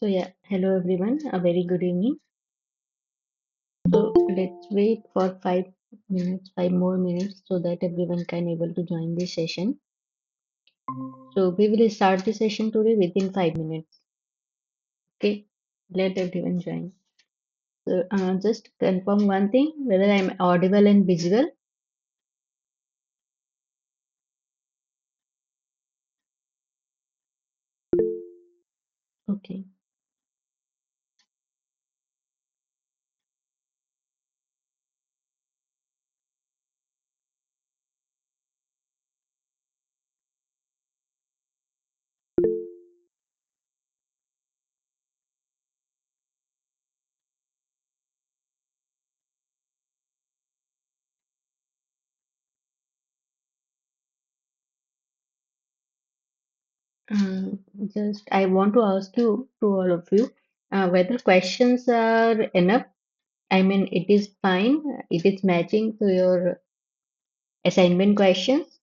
So yeah, hello everyone. A very good evening. So let's wait for 5 minutes, 5 more minutes, so that everyone can able to join this session. So we will start the session today within 5 minutes. Okay, let everyone join. So just confirm one thing: whether I'm audible and visible. Okay. Just I want to ask you to all of you whether questions are enough. I mean, it is fine. It is matching to your assignment questions.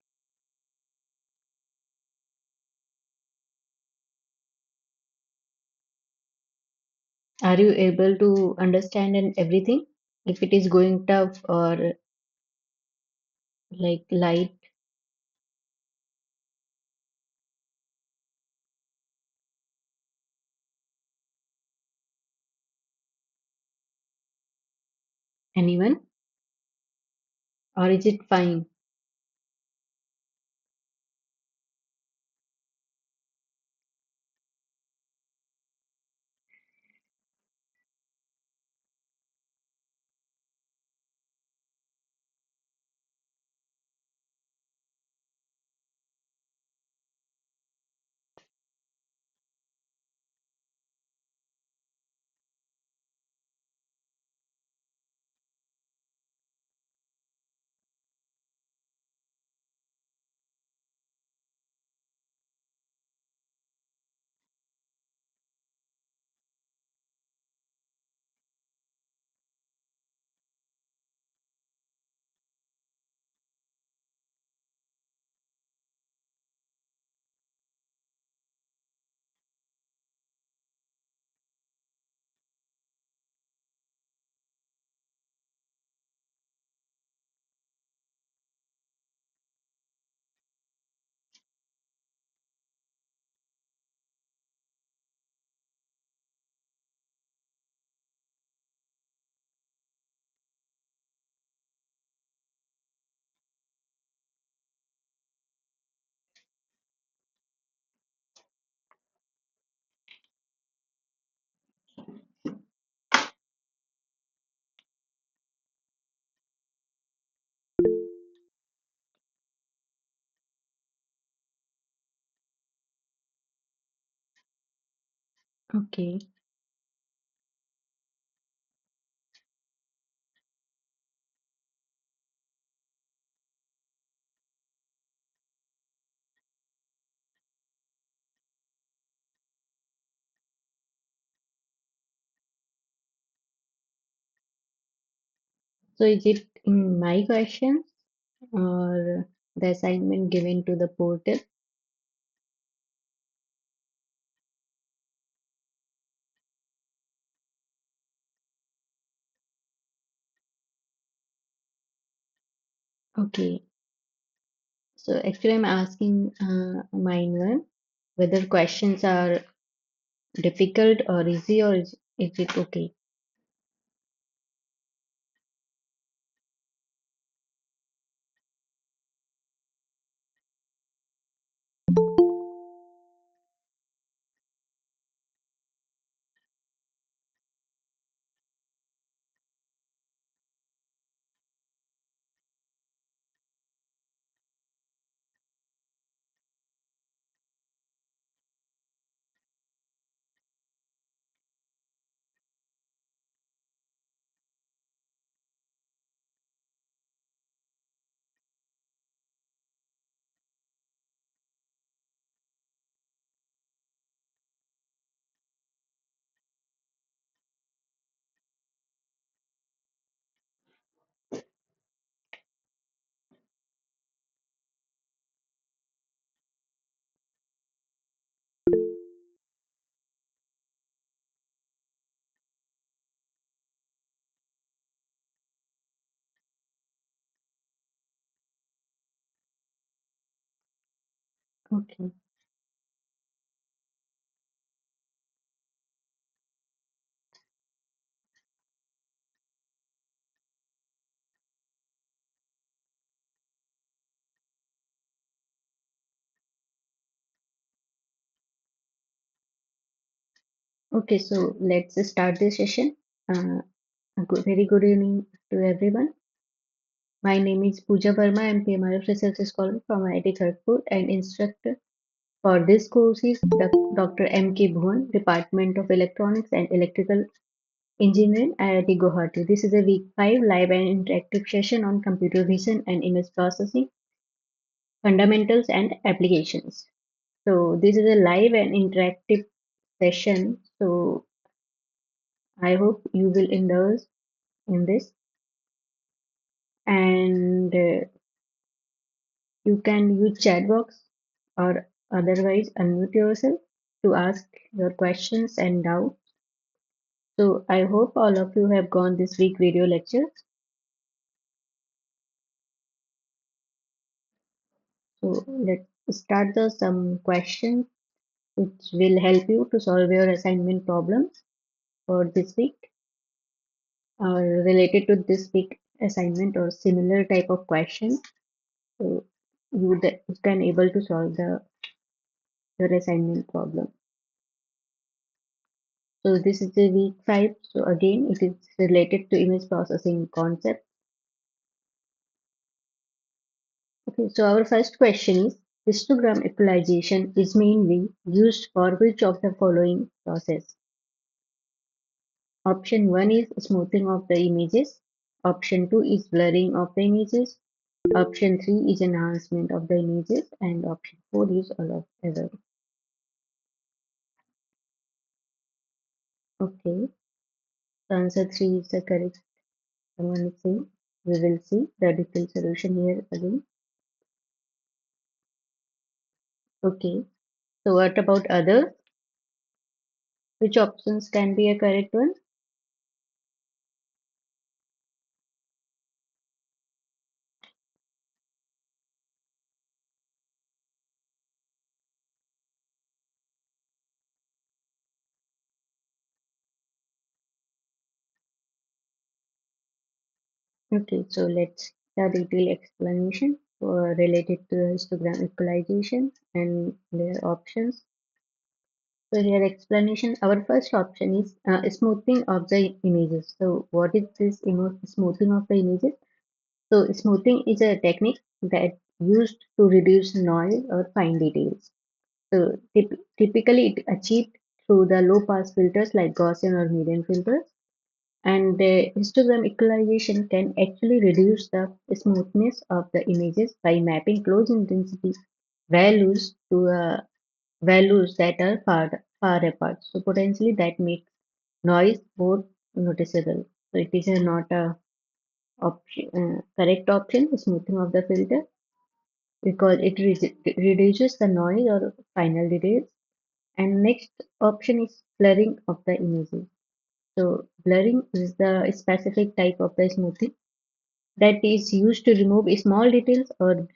Are you able to understand and everything? If it is going tough or like light, anyone? Or is it fine? Okay. So is it in my questions or the assignment given to the portal? Okay. So actually I'm asking mine one whether questions are difficult or easy or is it okay? Okay. Okay, so let's start this session. Very good evening to everyone. My name is Pooja Verma. I'm PMRF Research Scholar from IIT Kharagpur and instructor for this course is Dr. M.K. Bhuvan, Department of Electronics and Electrical Engineering, IIT Guwahati. This is a week 5 live and interactive session on computer vision and image processing, fundamentals and applications. So this is a live and interactive session. So I hope you will indulge in this and you can use chat box or otherwise unmute yourself to ask your questions and doubts. So I hope all of you have gone this week video lecture. So let's start the some questions which will help you to solve your assignment problems for this week or related to this week assignment or similar type of questions. So you can able to solve the your assignment problem. So this is the week 5. So again, it is related to image processing concept. Okay, so our first question is histogram equalization is mainly used for which of the following process? Option 1 is smoothing of the images. Option 2 is blurring of the images. Option 3 is enhancement of the images. And option 4 is all of other. Okay, so answer 3 is the correct one. See, we will see the detailed solution here again. Okay, so what about other? Which options can be a correct one? Okay, so let's the detailed explanation for related to histogram equalization and their options. So here explanation, our first option is smoothing of the images. So what is this smoothing of the images? So smoothing is a technique that used to reduce noise or fine details. So typically it achieved through the low pass filters like Gaussian or median filters. And the histogram equalization can actually reduce the smoothness of the images by mapping close intensity values to values that are far apart. So potentially that makes noise more noticeable. So it is not a correct option, smoothing of the filter, because it reduces the noise or final details. And next option is blurring of the images. So blurring is the specific type of the smoothing that is used to remove small details or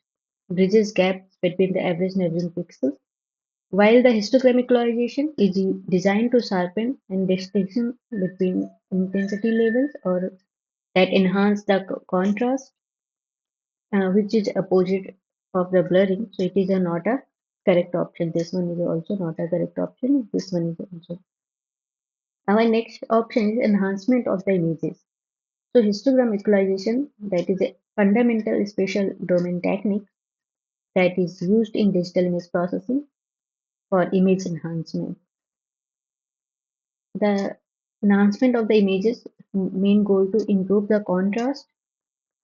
bridges gaps between the average neighboring pixels. While the histogram equalization is designed to sharpen and distinction between intensity levels or that enhance the contrast, which is opposite of the blurring. So it is not a correct option. This one is also not a correct option. This one is also. Our next option is enhancement of the images. So histogram equalization, that is a fundamental spatial domain technique that is used in digital image processing for image enhancement. The enhancement of the images main goal to improve the contrast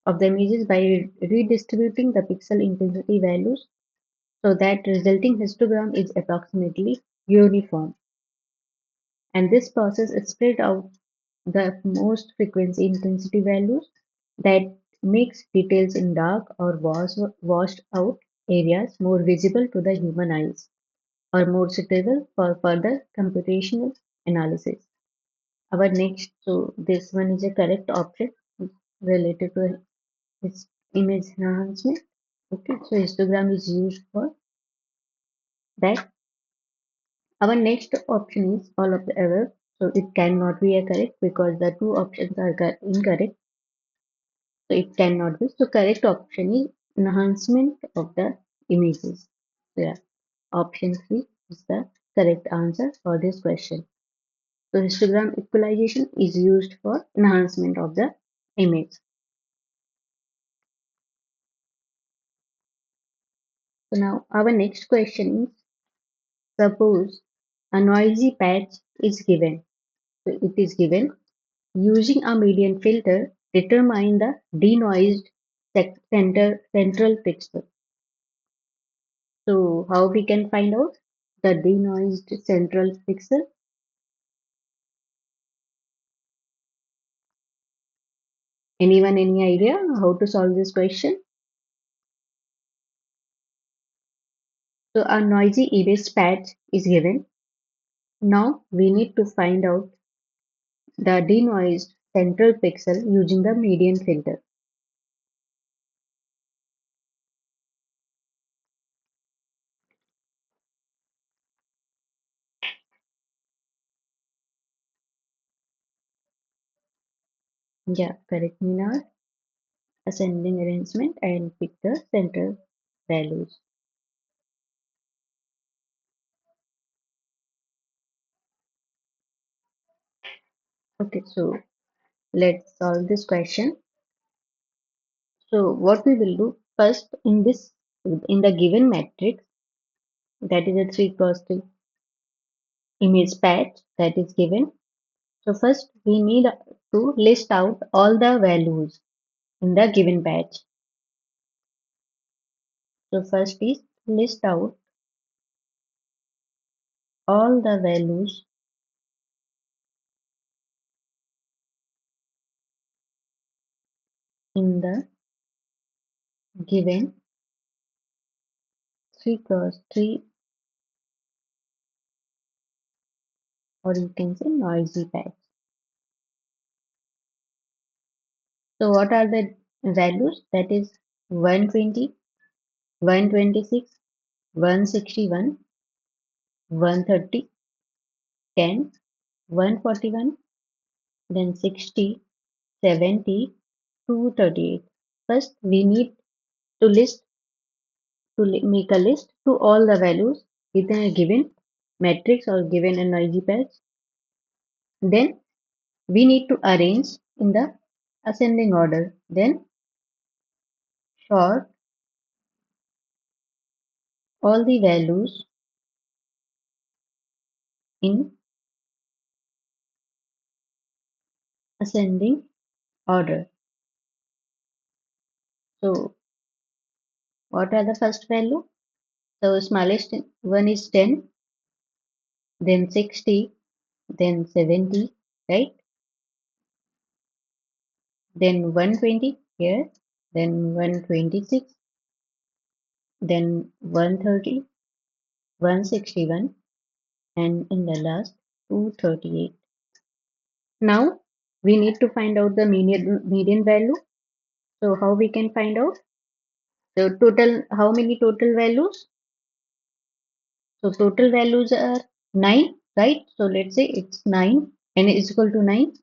of the images by redistributing the pixel intensity values so that resulting histogram is approximately uniform. And this process is spread out the most frequency intensity values that makes details in dark or washed out areas more visible to the human eyes or more suitable for further computational analysis. Our next, so this one is a correct option related to its image enhancement. Okay, so histogram is used for that our next option is all of the above. So it cannot be a correct because the two options are incorrect. So it cannot be. So correct option is enhancement of the images. So yeah, option 3 is the correct answer for this question. So histogram equalization is used for enhancement of the image. So now our next question is, suppose a noisy patch is given. So it is given using a median filter, determine the denoised central pixel. So how we can find out the denoised central pixel? Anyone any idea how to solve this question? So a noisy erase patch is given. Now we need to find out the denoised central pixel using the median filter. Yeah, correct, Mina. Ascending arrangement and pick the center values. Okay, so let's solve this question. So what we will do first in the given matrix, that is a 3 cross 3 image patch that is given. So first we need to list out all the values in the given patch. So first is list out all the values in the given 3 cross 3, or you can say noisy patch. So what are the values? That is 120, 126, 161, 130, 10, 141, then 60, 70, 238. First, we need to list make a list to all the values within a given matrix or given a noisy patch. Then we need to arrange in the ascending order. Then sort all the values in ascending order. So what are the first value? So smallest one is 10, then 60, then 70, right? Then 120 here, then 126, then 130, 161, and in the last 238. Now we need to find out the median value. So how we can find out? So total, how many total values? So total values are 9, right? So let's say it's 9, n is equal to 9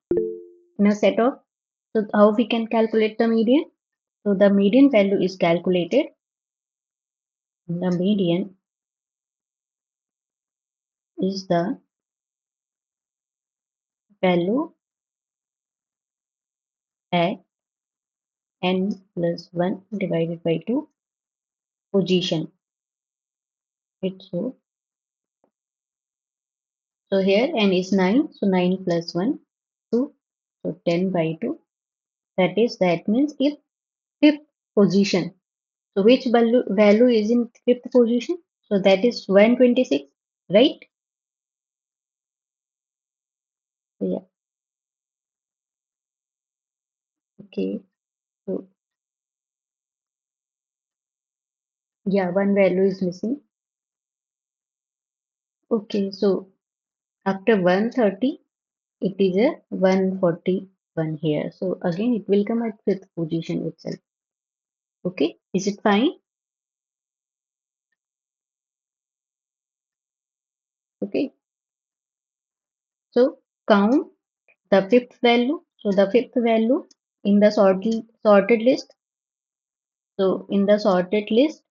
in a set of. So how we can calculate the median? So the median value is calculated. The median is the value at n plus 1 divided by 2 position. It's so here n is 9, so 9 plus 1, 2, so 10 by 2. That means if fifth position. So which value is in fifth position? So that is 126, right? So yeah, okay. So yeah, one value is missing. Okay, so after 130, it is a 141 here. So again, it will come at fifth position itself. Okay, is it fine? Okay, so count the fifth value. So the fifth value in the sorted list. So in the sorted list,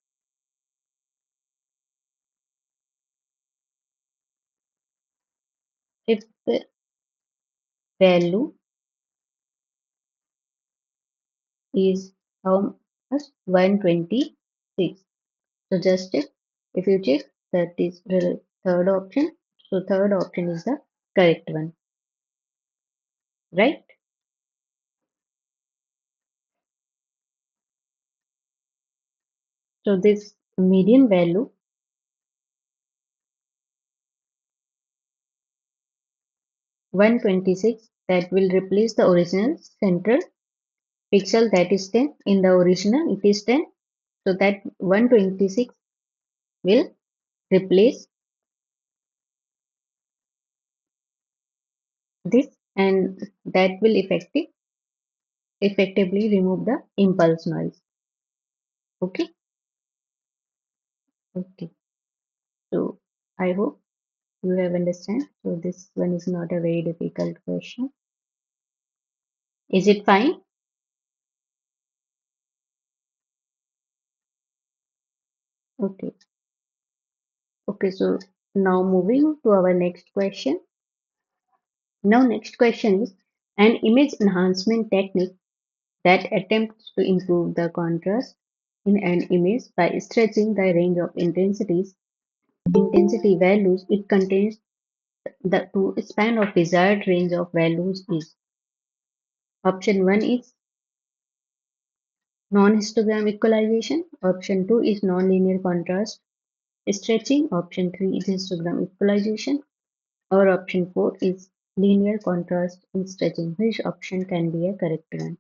fifth value is how much? 126. So just check. If you check, that is the third option. So third option is the correct one, right? So this median value 126, that will replace the original central pixel, that is 10. In the original it is 10. So that 126 will replace this, and that will effectively remove the impulse noise. Okay. Okay. So I hope you have understand. So this one is not a very difficult question. Is it fine? Okay. Okay. So now moving to our next question. Now next question is an image enhancement technique that attempts to improve the contrast in an image by stretching the range of intensity values it contains. The to span of desired range of values is option 1 is non-histogram equalization, option 2 is nonlinear contrast stretching, option 3 is histogram equalization, or option 4 is linear contrast stretching. Which option can be a correct one?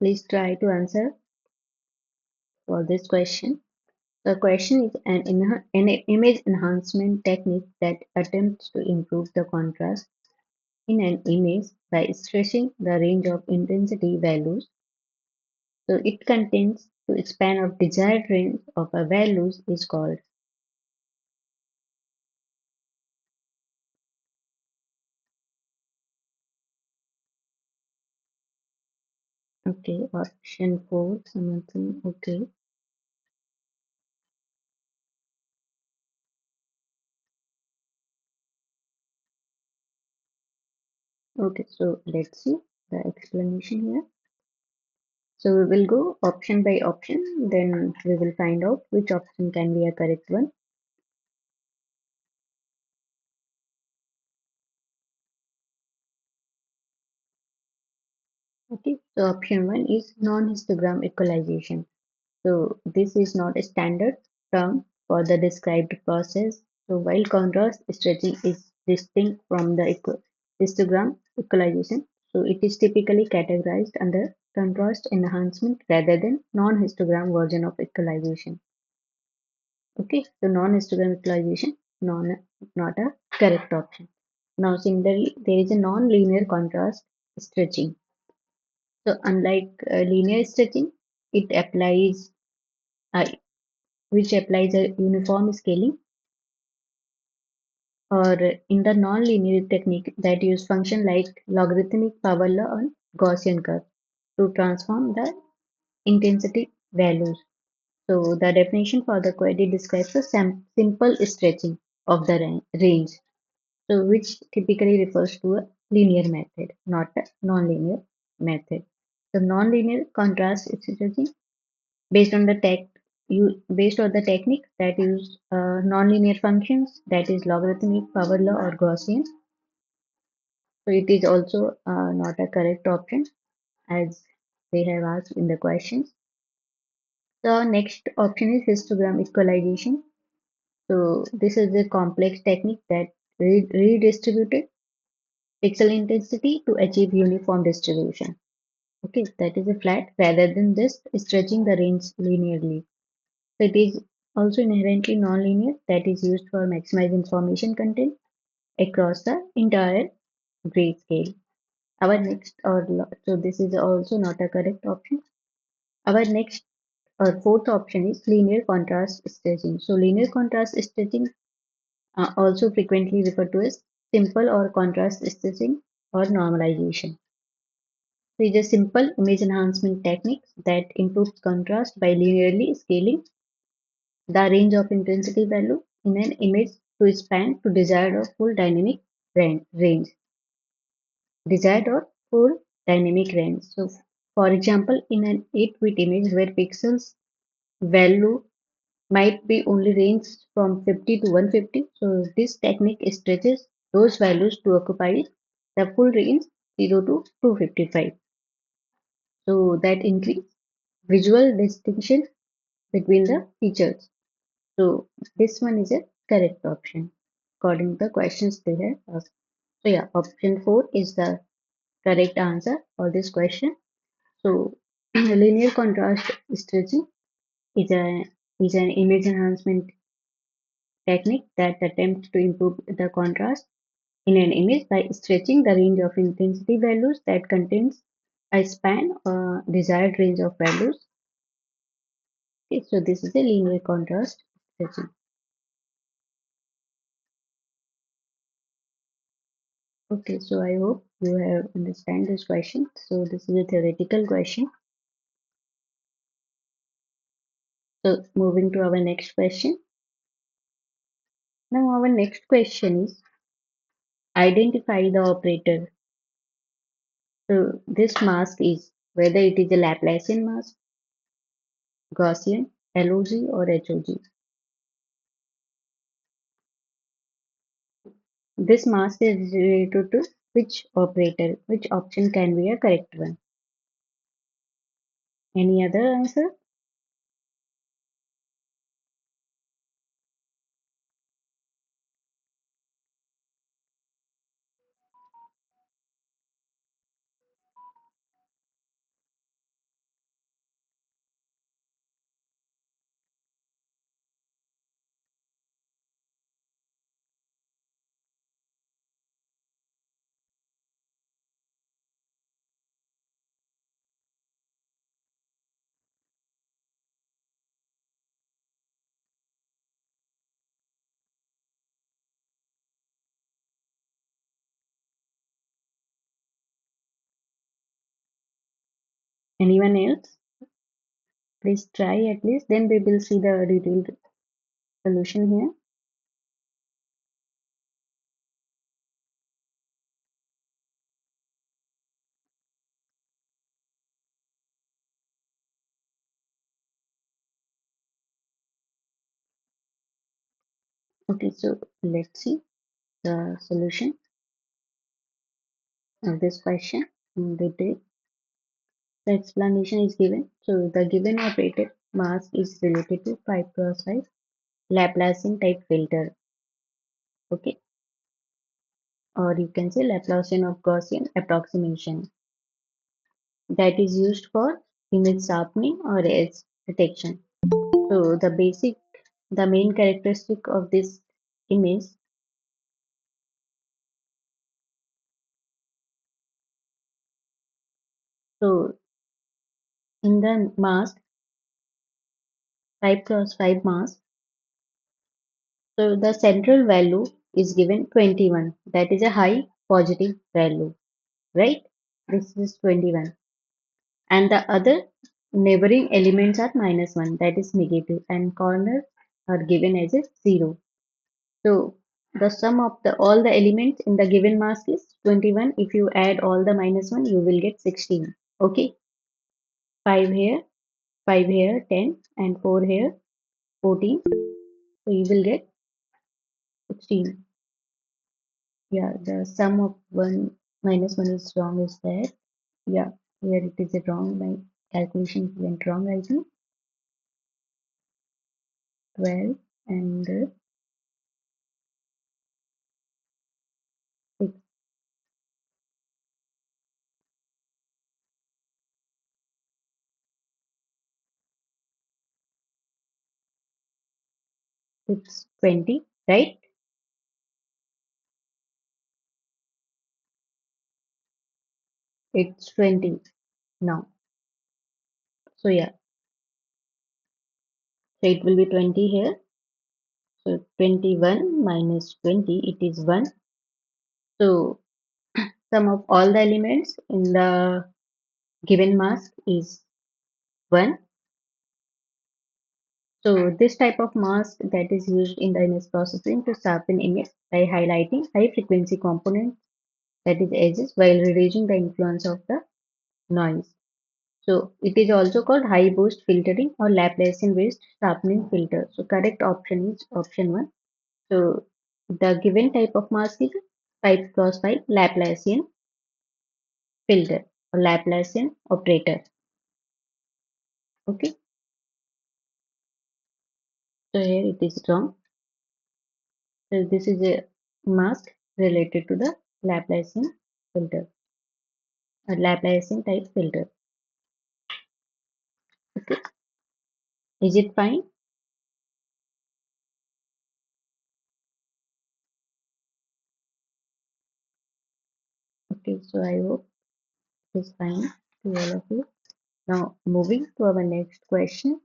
Please try to answer for this question. The question is an image enhancement technique that attempts to improve the contrast in an image by stretching the range of intensity values. So it contains to span of desired range of a values is called. Okay, option 4, something. Okay, okay, so let's see the explanation here. So we will go option by option, then we will find out which option can be a correct one. Okay, so option 1 is non-histogram equalization. So this is not a standard term for the described process. So while contrast stretching is distinct from the histogram equalization, so it is typically categorized under contrast enhancement rather than non-histogram version of equalization. Okay, so non-histogram equalization, not a correct option. Now similarly, there is a non-linear contrast stretching. So unlike linear stretching, it applies uh, which applies a uniform scaling, or in the non-linear technique that use function like logarithmic power law or Gaussian curve to transform the intensity values. So the definition for the query describes a simple stretching of the range, so which typically refers to a linear method, not a non-linear method. So non-linear contrast stretching based on the based on the technique that use nonlinear functions, that is logarithmic power law or Gaussian. So it is also not a correct option as they have asked in the questions. The next option is histogram equalization. So this is a complex technique that redistributed pixel intensity to achieve uniform distribution. Okay, that is a flat rather than just stretching the range linearly. So it is also inherently nonlinear, that is used for maximize information content across the entire grayscale. Our next so this is also not a correct option. Our next or fourth option is linear contrast staging. So linear contrast staging, also frequently referred to as simple or contrast staging or normalization. So it is a simple image enhancement technique that improves contrast by linearly scaling the range of intensity value in an image to span to desired or full dynamic range. Desired or full dynamic range. So, for example, in an 8-bit image where pixels value might be only range from 50 to 150, so this technique stretches those values to occupy the full range 0 to 255. So that increase visual distinction between the features. So this one is a correct option according to the questions they have asked. So yeah, option 4 is the correct answer for this question. So linear contrast stretching is a is an image enhancement technique that attempts to improve the contrast in an image by stretching the range of intensity values that contains a span or desired range of values. Okay, so this is a linear contrast stretching. Okay, so I hope you have understand this question. So this is a theoretical question. So moving to our next question. Now our next question is identify the operator. So this mask is whether it is a Laplacian mask, Gaussian, LOG or HOG. This mask is related to which operator, which option can be a correct one. Any other answer? Anyone else? Please try at least, then we will see the detailed solution here. Okay, so let's see the solution of this question in detail. The explanation is given. So the given operator mask is related to 5 cross 5 Laplacian type filter. Okay, or you can say Laplacian of Gaussian approximation that is used for image sharpening or edge detection. So the main characteristic of this image, so in the mask, 5 cross 5 mask, so the central value is given 21. That is a high positive value, right? This is 21. And the other neighboring elements are -1, that is negative, and corners are given as a 0. So the sum of the all the elements in the given mask is 21. If you add all the -1, you will get 16. Okay, 5 here, 5 here, 10, and 4 here, 14. So you will get 16. Yeah, the sum of 1 -1 is wrong, is there? Yeah, here it is a wrong. My calculation went wrong, I think. 12 and 6. it's 20, right? It's 20 now. So yeah, so it will be 20 here. So 21 minus 20, it is 1. So sum of all the elements in the given mask is 1. So this type of mask that is used in the image processing to sharpen image by highlighting high frequency components, that is edges, while reducing the influence of the noise. So it is also called high boost filtering or Laplacian based sharpening filter. So correct option is option 1. So the given type of mask is 5 cross 5 Laplacian filter or Laplacian operator. Okay, so here it is wrong. So this is a mask related to the Laplacian filter, a Laplacian type filter. Okay, is it fine? Okay, so I hope it's fine to all of you. Now moving to our next question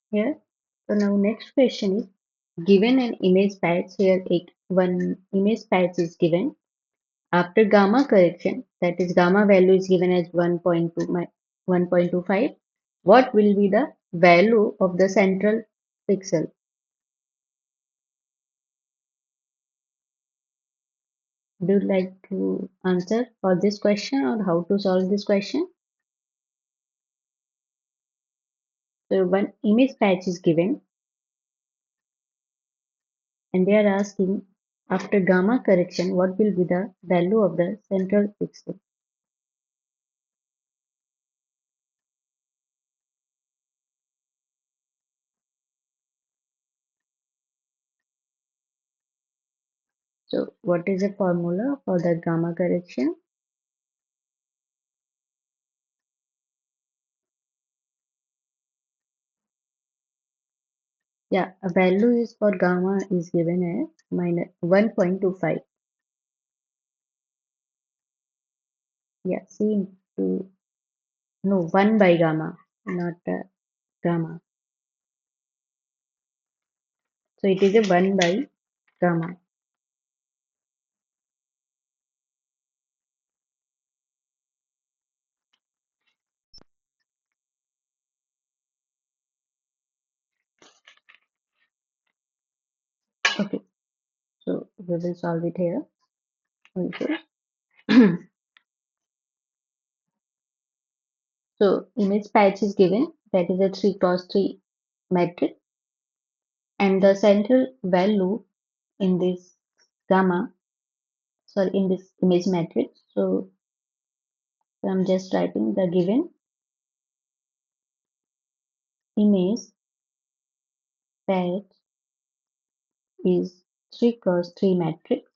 here. So now next question is, given an image patch here, one image patch is given after gamma correction, that is gamma value is given as 1.2 1.25. What will be the value of the central pixel? Do you like to answer for this question or how to solve this question? So one image patch is given and they are asking after gamma correction what will be the value of the central pixel. So what is the formula for the gamma correction? Yeah, a value is for gamma is given as minus 1.25. Yeah, C into no 1 by gamma, not gamma. So it is a 1 by gamma. Okay, so we will solve it here also. So image patch is given, that is a 3 cross 3 matrix, and the central value in this gamma, sorry, in this image matrix. So I'm just typing the given image patch is 3 cross 3 matrix,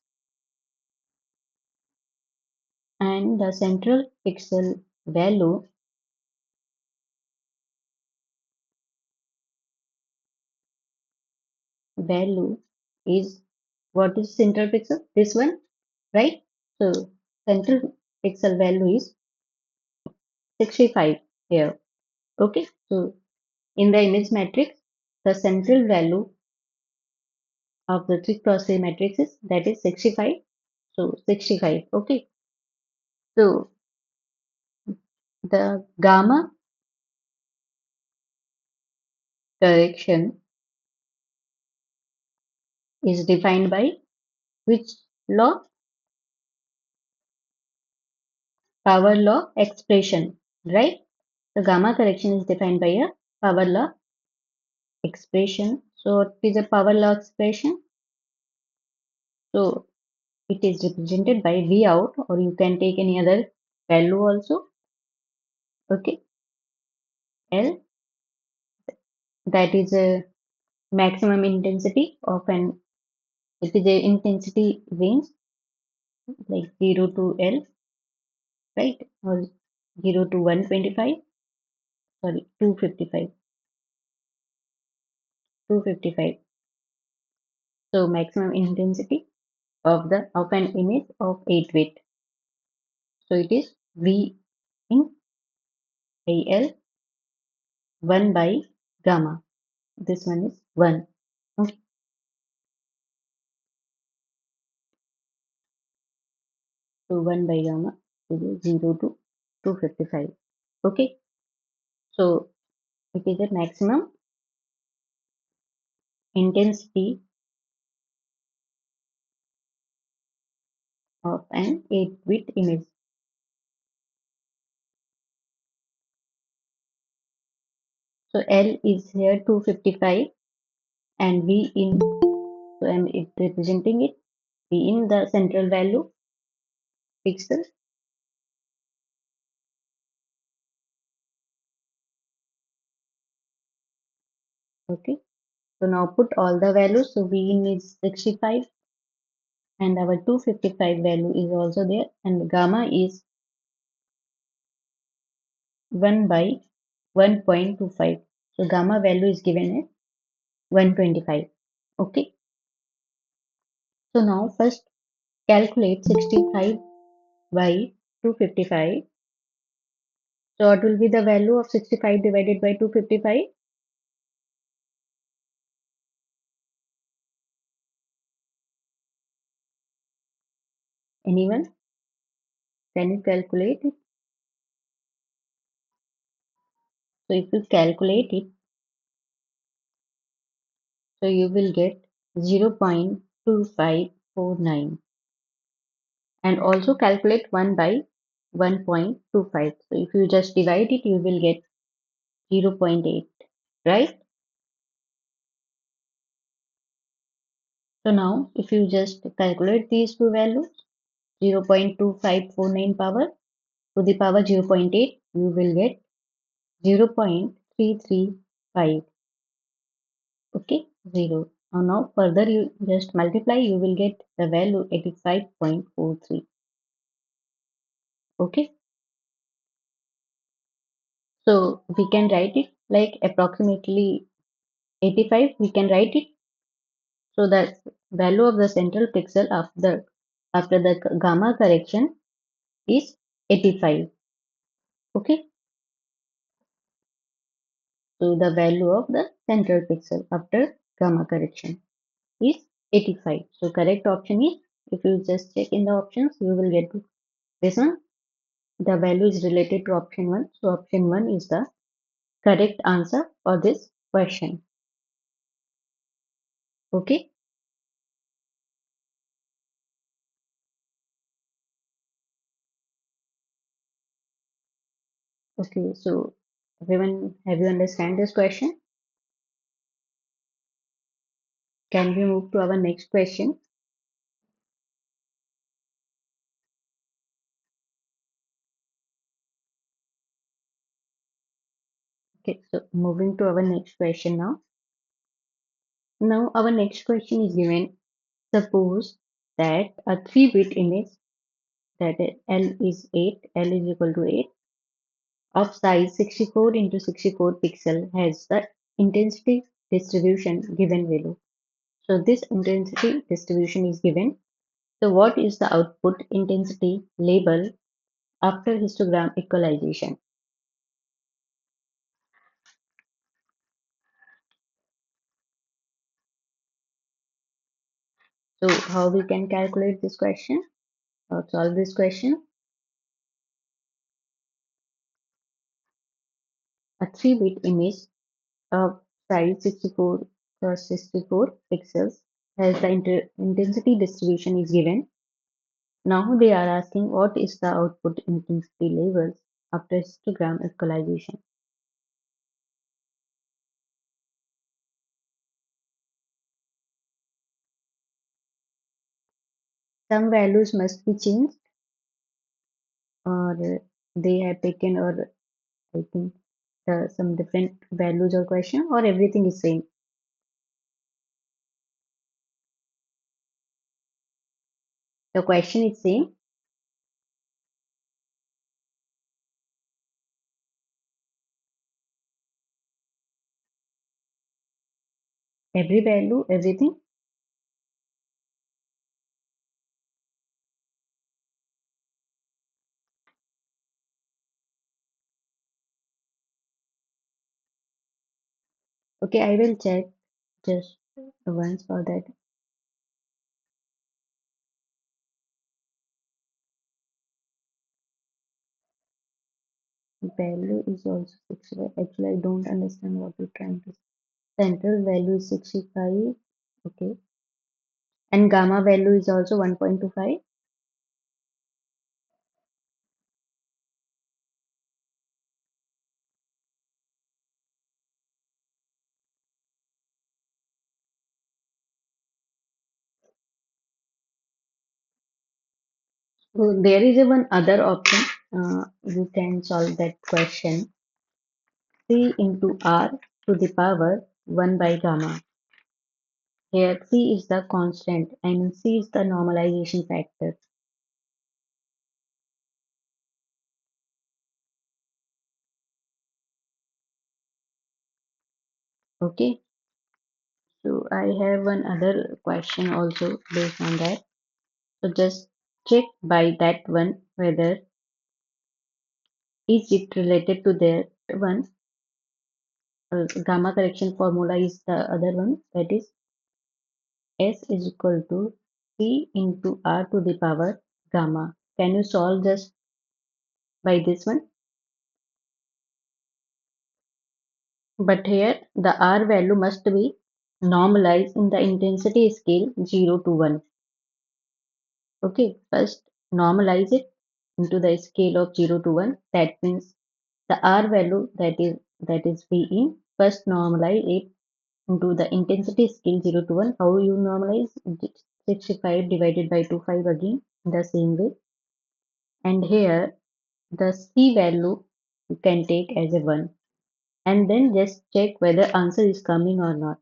and the central pixel value is, what is central pixel? This one, right? So central pixel value is 65 here. Okay, so in the image matrix, the central value of the 3 cross 3 matrix is, that is 65. So 65. Okay, so the gamma correction is defined by which law? Power law expression, right? The gamma correction is defined by a power law expression. So what is a power law expression? So it is represented by V out, or you can take any other value also. Okay, L, that is a maximum intensity of an, it is a intensity range like 0 to L, right? Or 0 to 125, sorry, 255. 255. So maximum intensity of an image of 8 bit. So it is V in AL 1 by gamma. This one is 1. Okay. So 1 by gamma is 0 to 255. Okay. So it is a maximum intensity of an 8-bit image. So L is here 255 and V in, so I'm representing it, V in the central value pixel. Okay. So now put all the values. So V in is 65 and our 255 value is also there and gamma is 1 by 1.25. So gamma value is given as 125. Okay. So now first calculate 65 by 255. So what will be the value of 65 divided by 255? Anyone? Can you calculate it? So if you calculate it, so you will get 0.2549 and also calculate 1 by 1.25. So if you just divide it, you will get 0.8, right? So now if you just calculate these two values, 0.2549 power to the power 0.8, you will get 0.335. Okay, 0. And now further you just multiply, you will get the value 85.43. Okay, so we can write it like approximately 85. We can write it. So the value of the central pixel after the gamma correction is 85. Okay, so the value of the central pixel after gamma correction is 85. So correct option is, if you just check in the options, you will get this one. The value is related to option 1. So option 1 is the correct answer for this question. Okay. Okay. So everyone, have you understand this question? Can we move to our next question? Okay. So moving to our next question now. Now our next question is given. Suppose that a 3-bit image, that is L is 8, L is equal to 8, of size 64 into 64 pixel has the intensity distribution given below. So this intensity distribution is given. So what is the output intensity label after histogram equalization? So how we can calculate this question or solve this question? A 3-bit image of size 64 cross 64 pixels has the intensity distribution is given. Now they are asking what is the output intensity levels after histogram equalization. Some values must be changed or they have taken, or I think some different values or question, or everything is same. The question is same. Every value, everything. Okay, I will check just once for that. Value is also 65. Actually, I don't understand what you're trying to say. Central value is 65. Okay. And gamma value is also 1.25. So there is a one other option. You can solve that question. C into R to the power 1 by gamma. Here C is the constant and C is the normalization factor. Okay. So I have one other question also based on that. So just check by that one whether is it related to that one. Gamma correction formula is the other one, that is S is equal to C into R to the power gamma. Can you solve just by this one? But here the R value must be normalized in the intensity scale 0 to 1. Okay, first normalize it into the scale of 0 to 1. That means the R value that is V in, first normalize it into the intensity scale 0 to 1. How you normalize? 65 divided by 25 again in the same way. And here the C value you can take as a 1. And then just check whether answer is coming or not.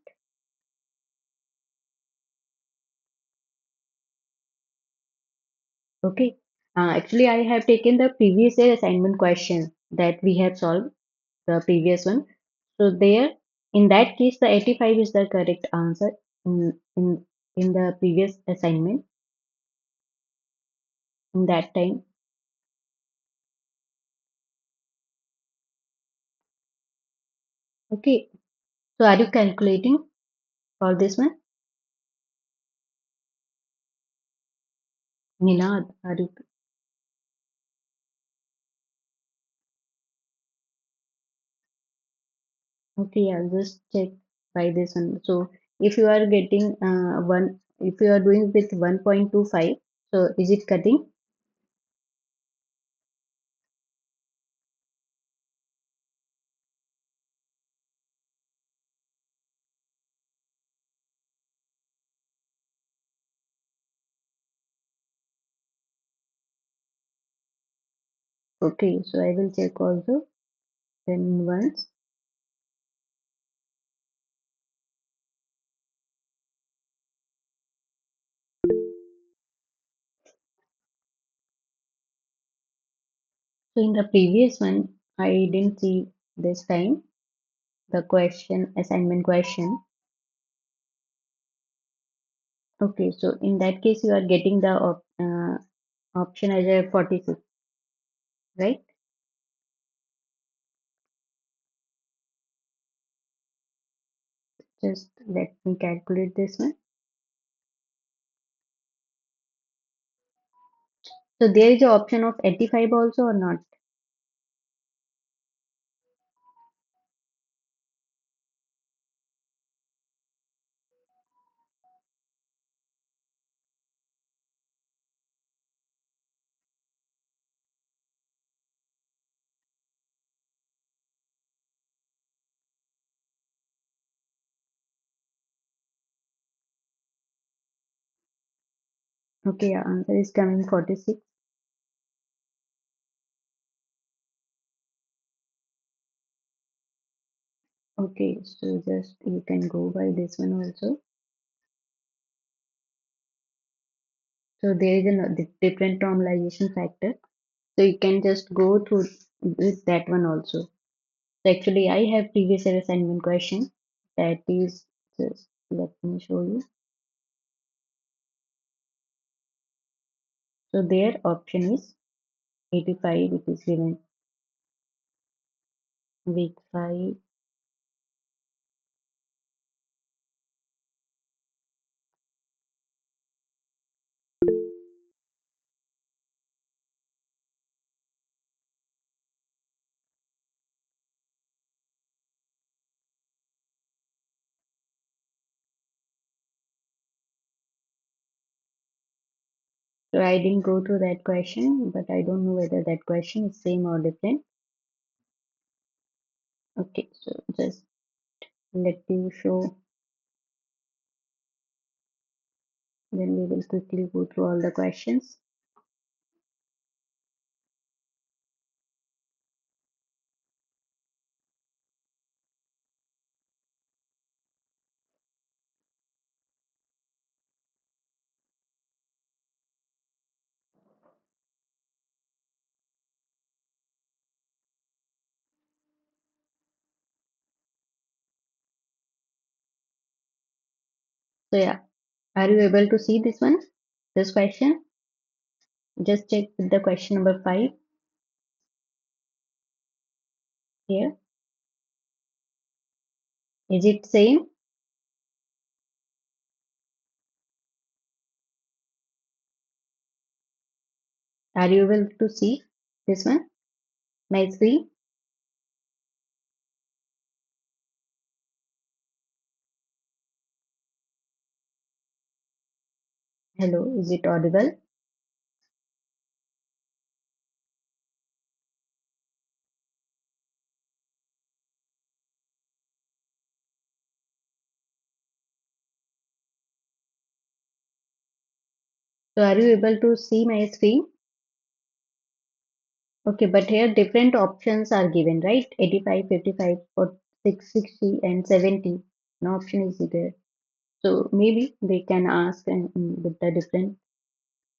Okay. Actually, I have taken the previous year assignment question that we have solved, the previous one. So there, in that case, the 85 is the correct answer in the previous assignment in that time. Okay. So are you calculating for this one? Ninad, are you okay? I'll just check by this one. So if you are getting if you are doing with 1.25, so is it cutting? Okay, so I will check also. Then once. So in the previous one, I didn't see this time the question, assignment question. Okay, so in that case, you are getting the option as a 46, right? Just let me calculate this one. So there is an option of 85 also or not? Okay, answer is coming 46. Okay, so just you can go by this one also. So there is a different normalization factor. So you can just go through with that one also. So actually, I have previous year assignment question that is this. Let me show you. So their option is 85, it is given week 5. So I didn't go through that question, but I don't know whether that question is same or different. Okay, so just let you show, then we will quickly go through all the questions. So yeah, are you able to see this one? This question? Just check with the question number 5 here. Is it same? Are you able to see this one? My screen? Hello, is it audible? So are you able to see my screen? Okay, but here different options are given, right? 85, 55, 46, 60, and 70. No option is there. So maybe they can ask and with the different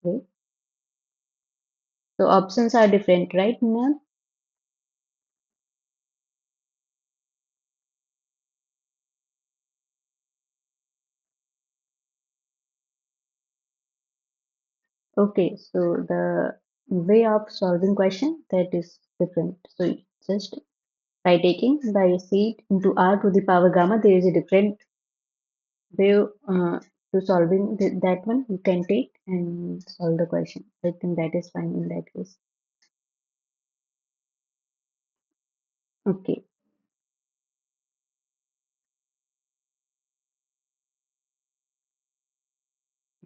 way. So options are different, right, Nina? Okay, so the way of solving question that is different. So just by taking by seed into r to the power gamma, there is a different way to solving that one. You can take and solve the question. I think that is fine in that case. Okay,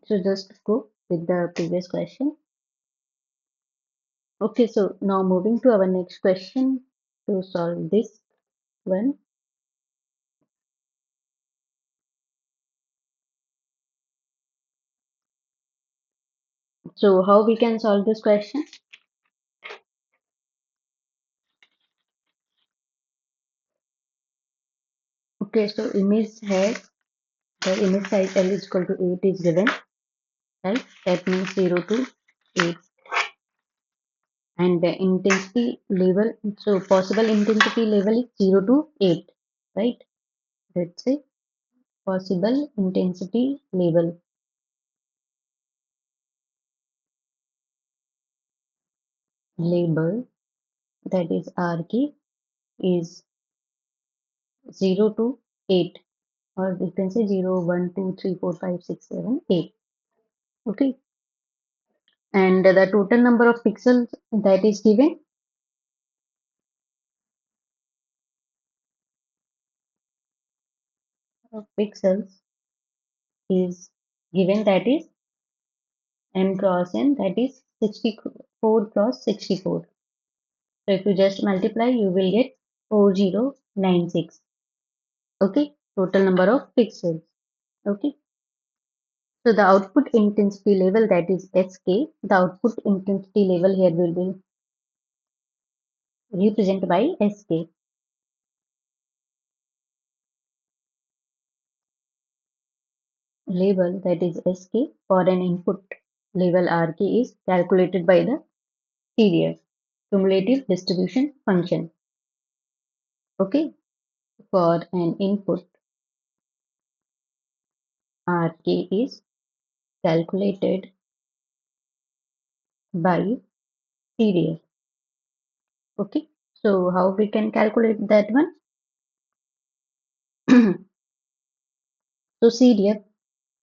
so just go with the previous question. Okay, so now moving to our next question to solve this one. So how we can solve this question? Okay, so image head, the image size L is equal to 8 is given, right? That means 0 to 8. And the intensity level, so possible intensity level is 0 to 8, right? Let's say possible intensity level, label, that is R key, is 0 to 8, or you can say 0, 1, 2, 3, 4, 5, 6, 7, 8. Okay, and the total number of pixels that is given, pixels is given, that is m cross n, that is 64 cross 64. So if you just multiply, you will get 4096. Okay, total number of pixels. Okay, so the output intensity level, that is SK, the output intensity level here will be represented by SK. Label, that is SK, for an input level RK is calculated by the CDF, cumulative distribution function. Okay, for an input Rk is calculated by CDF. Okay, so how we can calculate that one? So CDF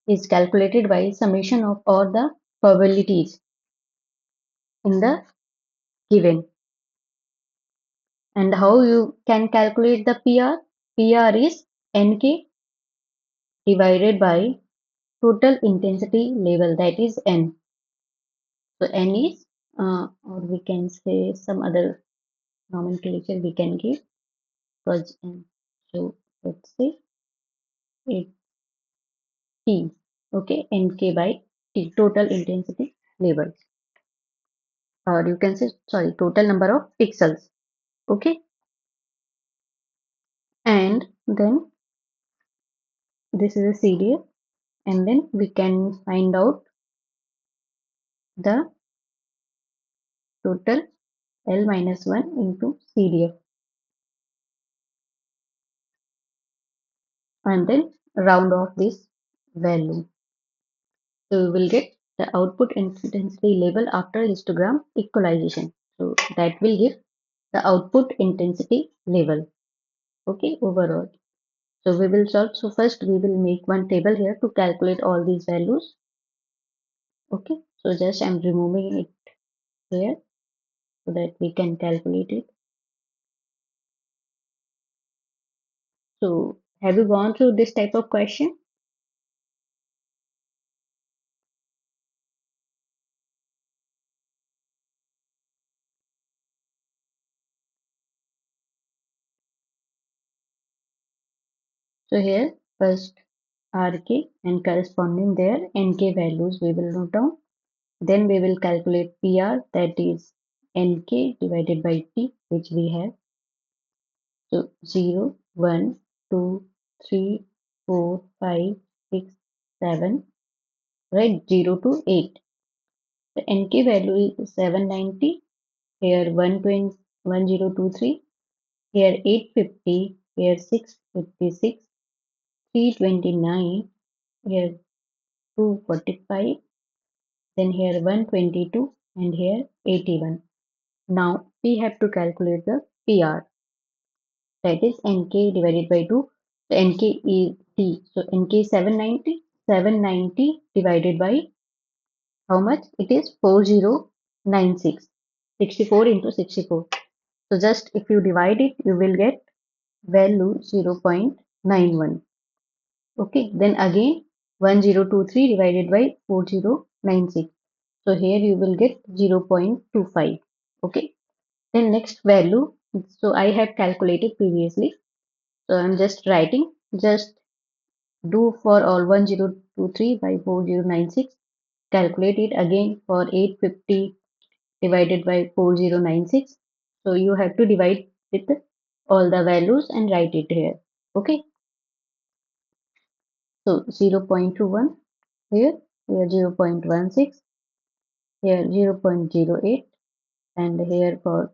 is calculated by summation of all the probabilities in the given. And how you can calculate the PR? PR is Nk divided by total intensity level, that is N. So N is, or we can say some other nomenclature we can give, because N. So let's say it T, okay, Nk by T, total intensity level, or you can say, sorry, total number of pixels, okay. And then this is a CDF, and then we can find out the total L minus 1 into CDF, and then round off this value. So we will get the output intensity level after histogram equalization. So that will give the output intensity level. Okay, overall. So we will solve. So first we will make one table here to calculate all these values. Okay, so just I'm removing it here so that we can calculate it. So have you gone through this type of question? So here first Rk and corresponding their Nk values we will note down. Then we will calculate PR, that is Nk divided by T, which we have. So 0, 1, 2, 3, 4, 5, 6, 7, right? 0 to 8. The Nk value is 790, here 120, 1023, here 850, here 656, 329, here 245, then here 122, and here 81. Now we have to calculate the PR, that is Nk divided by 2. So Nk is T. So Nk is 790. 790 divided by how much? It is 4096. 64 into 64. So just if you divide it, you will get value 0.91. Okay, then again 1023 divided by 4096. So here you will get 0.25. Okay, then next value. So I have calculated previously. So I'm just writing, just do for all 1023 by 4096. Calculate it again for 850 divided by 4096. So you have to divide with all the values and write it here. Okay. So 0.21 here, here 0.16, here 0.08, and here for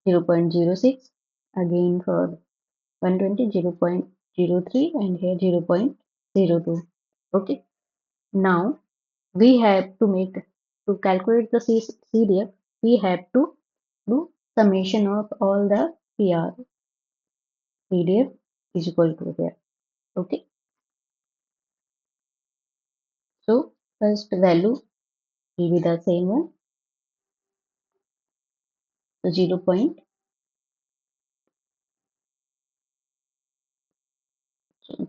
0.06, again for 120, 0.03, and here 0.02. Okay. Now we have to make, to calculate the CDF, we have to do summation of all the PR. CDF is equal to here. Okay. So first value will be the same one. So 0.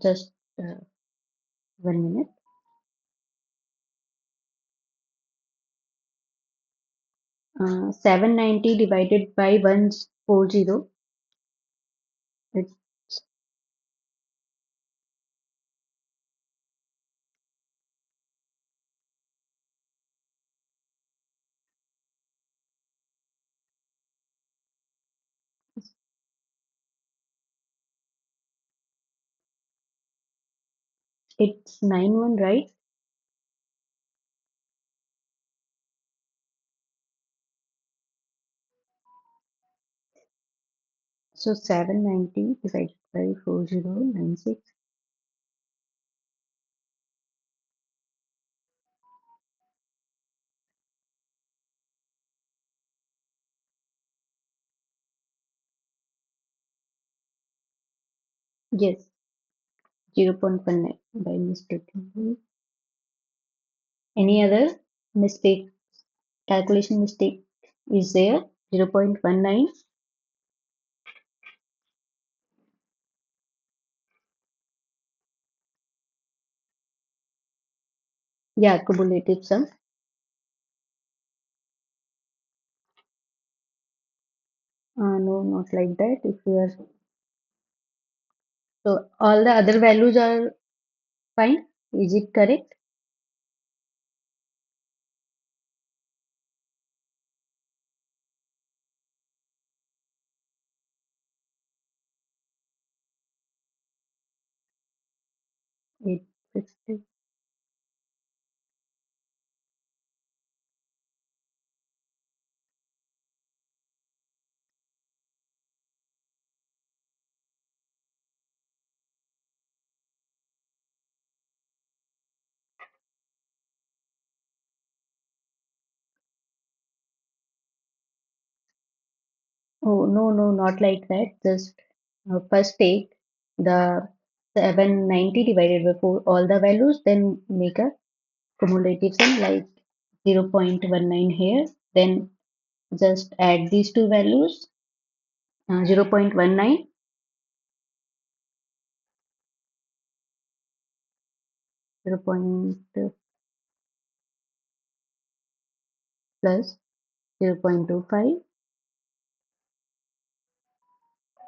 Just 1 minute. 790 divided by 140. It's it's 91, right? So 790 divided by 4096. Yes, 0.19 by mistake. Any other mistake, calculation mistake is there? 0.19. Yeah, cumulative sum. No, not like that. If you are so all the other values are fine. Is it correct? It, oh no, no, not like that. Just first take the 790 divided by 4, all the values, then make a cumulative sum like 0.19 here. Then just add these two values, 0.19, 0. Plus 0.25.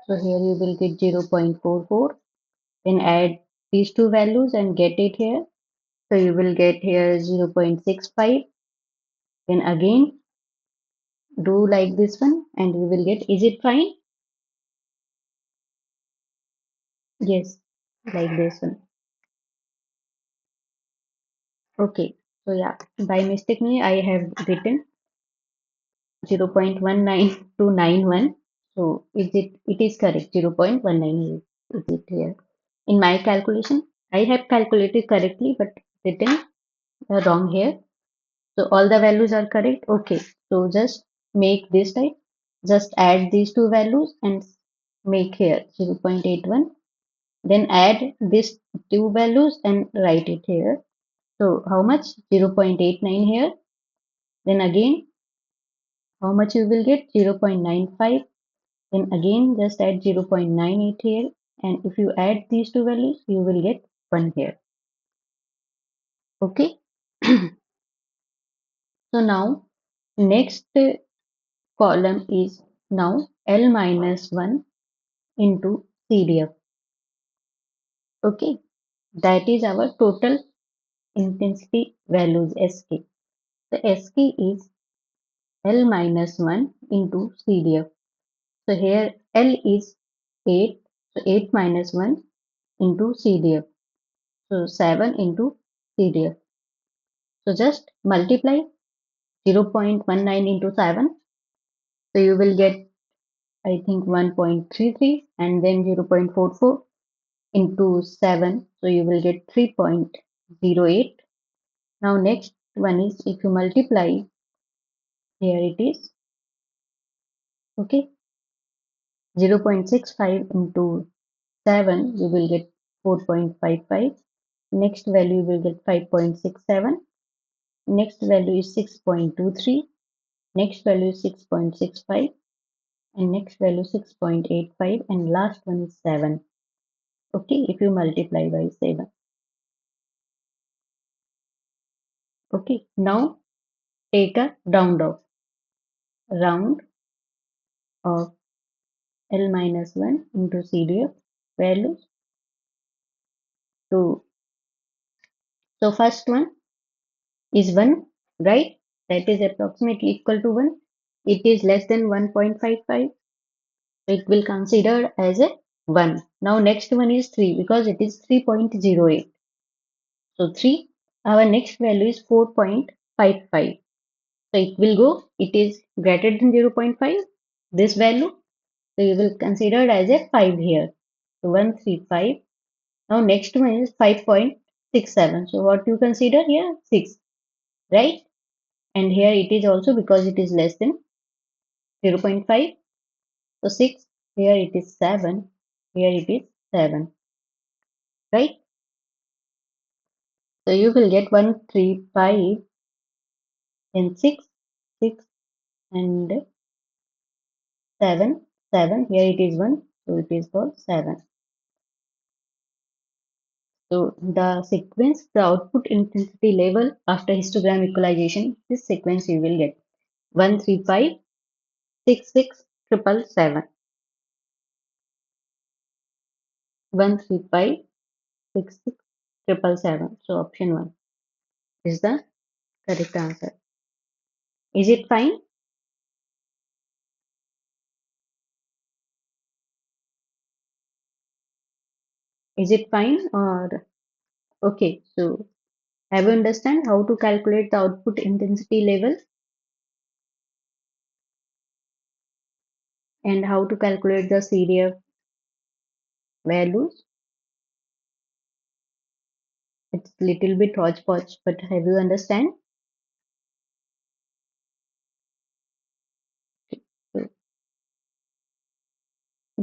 So here you will get 0.44. Then add these two values and get it here. So you will get here 0.65. Then again do like this one and you will get, is it fine? Yes, like this one. Okay. So yeah, by mistakenly I have written 0.19 So it is correct. 0.19 is it here. In my calculation, I have calculated correctly but written wrong here. So all the values are correct. Okay. So just make this type. Just add these two values and make here 0.81. Then add these two values and write it here. So how much? 0.89 here. Then again, how much you will get? 0.95. Then again, just add 0.98 here. And if you add these two values, you will get 1 here. Okay. So now next column is now L minus 1 into CDF. Okay. That is our total intensity values SK. The SK is L minus 1 into CDF. So here L is 8. So 8 minus 1 into CDF. So 7 into CDF. So just multiply 0.19 into 7. So you will get, I think, 1.33 and then 0.44 into 7. So you will get 3.08. Now next one is if you multiply, here it is, okay, 0.65 into 7, you will get 4.55. Next value you will get 5.67. Next value is 6.23. Next value is 6.65. And next value 6.85. And last one is 7. Okay, if you multiply by 7. Okay, now take a round of L minus 1 into CDF values to, so first one is 1, right? That is approximately equal to 1. It is less than 1.55. It will consider as a 1. Now next one is 3 because it is 3.08. So 3, our next value is 4.55. So it will go, it is greater than 0.5, this value. So you will consider as a 5 here. So 135. Now next one is 5.67. So what you consider here? 6, right? And here it is also because it is less than 0.5. So 6, here it is 7, here it is 7. right? So you will get 1, 3, 5 and 6, 6 and 7, 7. Here it is 1, so it is for 7. So the sequence, the output intensity level after histogram equalization, this sequence you will get 1, 3, 5, 6, 6, 7, 7. 1, 3, 5, 6, 6, 7, 7. So option 1 is the correct answer. Is it fine? Is it fine or okay? So have you understand how to calculate the output intensity level and how to calculate the CDF values? It's little bit hodgepodge, but have you understand? So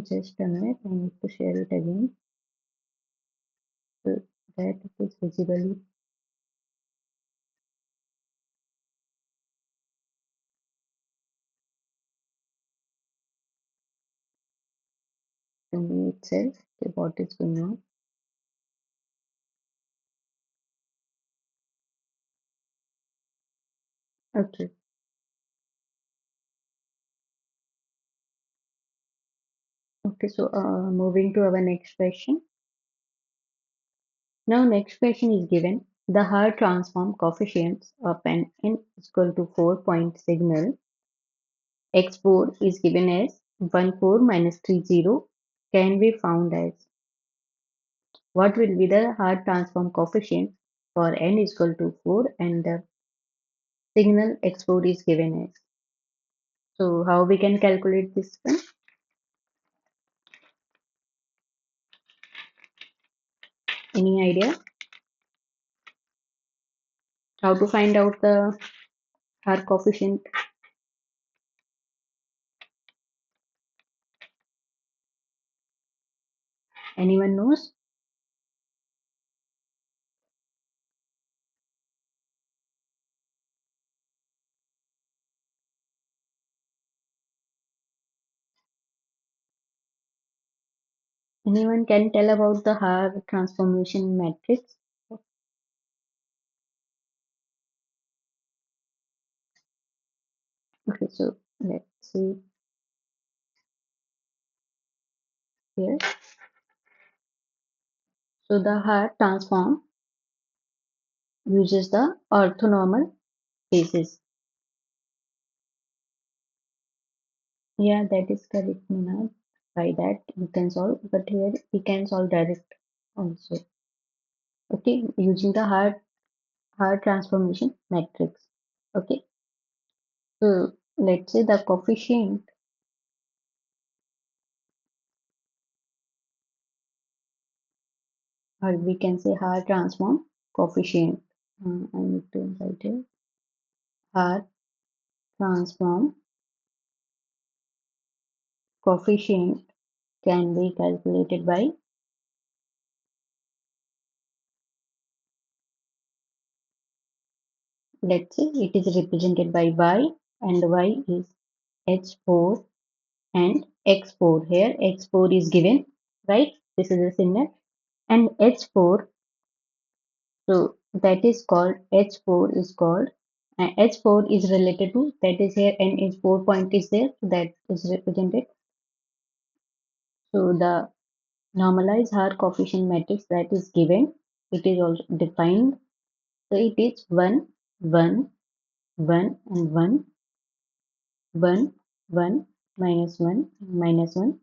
just a minute, I need to share it again so that it is visibly. To me itself, okay, what is going on. Okay, okay, so moving to our next question. Now, next question is given. The Hart transform coefficients of an n is equal to 4-point signal x4 is given as 1, 4 minus 3, 0 can be found as. What will be the Hart transform coefficient for n is equal to 4 and the signal x4 is given as. So, how we can calculate this one? Any idea? How to find out the Hart coefficient? Anyone knows? Anyone can tell about the Hart transformation matrix? Okay, so let's see here. So the Hart transform uses the orthonormal basis. Yeah, that is correct, Minal. By that you can solve, but here we can solve direct also. Okay, using the Hart transformation matrix. Okay, so let's say the coefficient, or we can say Hart transform coefficient. I need to write here. Hart transform coefficient can be calculated by, let's say it is represented by y, and y is h4 and x4. Here x4 is given, right? This is a signal, and h4, so that is called, h4 is called, and h4 is related to, that is here n is 4 point is there, so that is represented. So the normalized Hart coefficient matrix that is given, it is also defined. So it is 1, 1, 1 and 1, 1, 1, minus 1, minus 1.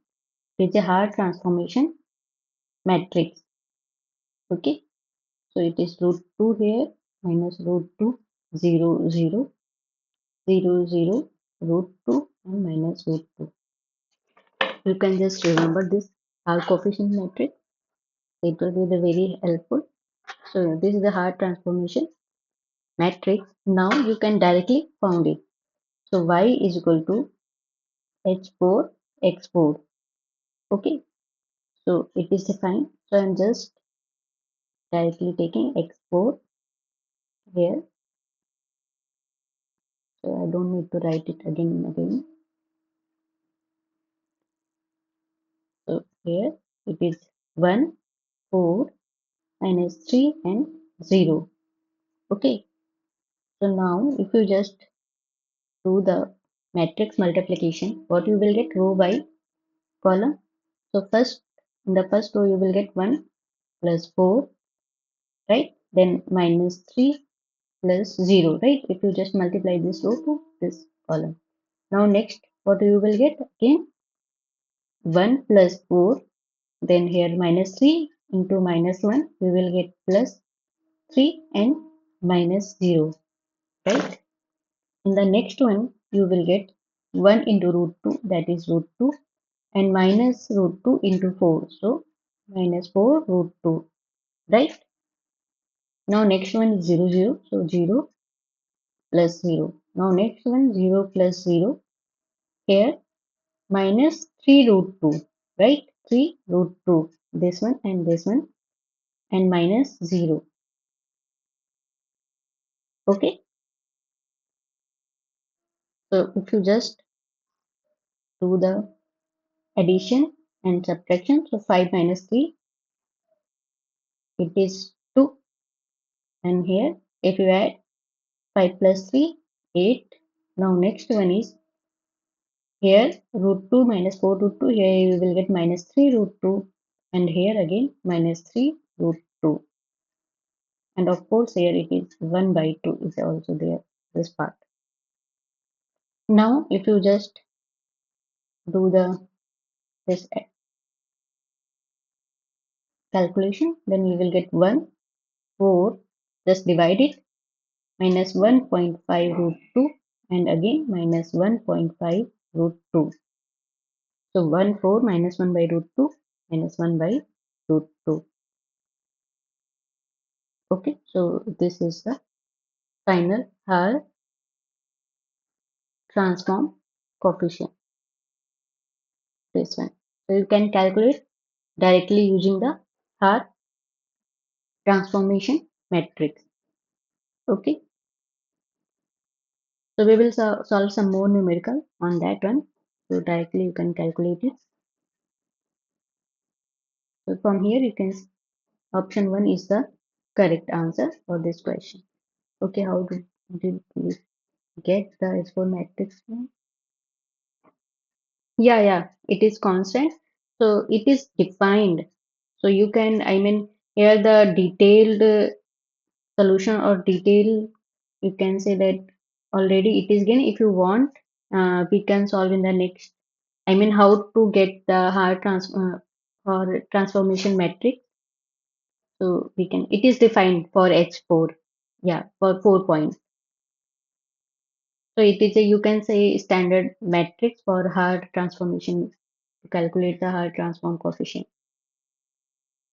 It is a Hart transformation matrix. Okay, so it is root 2 here, minus root 2, 0, 0, 0, 0, root 2 and minus root 2. You can just remember this Hart coefficient matrix. It will be the very helpful. So this is the Hart transformation matrix. Now you can directly found it. So y is equal to h4 x4. Okay, so it is defined. So I'm just directly taking x4 here. So I don't need to write it again and again. So here it is 1, 4, minus 3 and 0. Okay. So now if you just do the matrix multiplication, what you will get row by column. So first, in the first row you will get 1 plus 4, right? Then minus 3 plus 0, right? If you just multiply this row to this column. Now next, what you will get again 1 plus 4, then here minus 3 into minus 1, we will get plus 3 and minus 0, right? In the next one, you will get 1 into root 2, that is root 2, and minus root 2 into 4, so minus 4 root 2, right? Now next one is 0, 0, so 0 plus 0. Now next one 0 plus 0, here minus 3 root 2, right? 3 root 2, this one, and minus 0. Okay, so if you just do the addition and subtraction, so 5 minus 3, it is 2, and here if you add 5 plus 3, 8. Now next one is here root 2 minus 4 root 2, here you will get minus 3 root 2, and here again minus 3 root 2. And of course here it is 1 by 2 is also there, this part. Now if you just do this calculation, then you will get 1, 4, just divide it, minus 1.5 root 2, and again minus 1.5 root 2. So 1, 4 minus 1 by root 2 minus 1 by root 2. Okay, so this is the final Haar transform coefficient, this one. So you can calculate directly using the Haar transformation matrix. Okay, so we will solve some more numerical on that one. So directly you can calculate it. So from here you can option 1 is the correct answer for this question. Okay, how did we get the S4 matrix? Yeah, it is constant. So it is defined. So you can, I mean, here the detailed solution or detail, you can say that already it is given. If you want, we can solve in the next. I mean, how to get the Haar or transformation matrix. So we can, it is defined for H4. Yeah, for 4 points. So it is a, you can say, standard matrix for Haar transformation to calculate the Haar transform coefficient.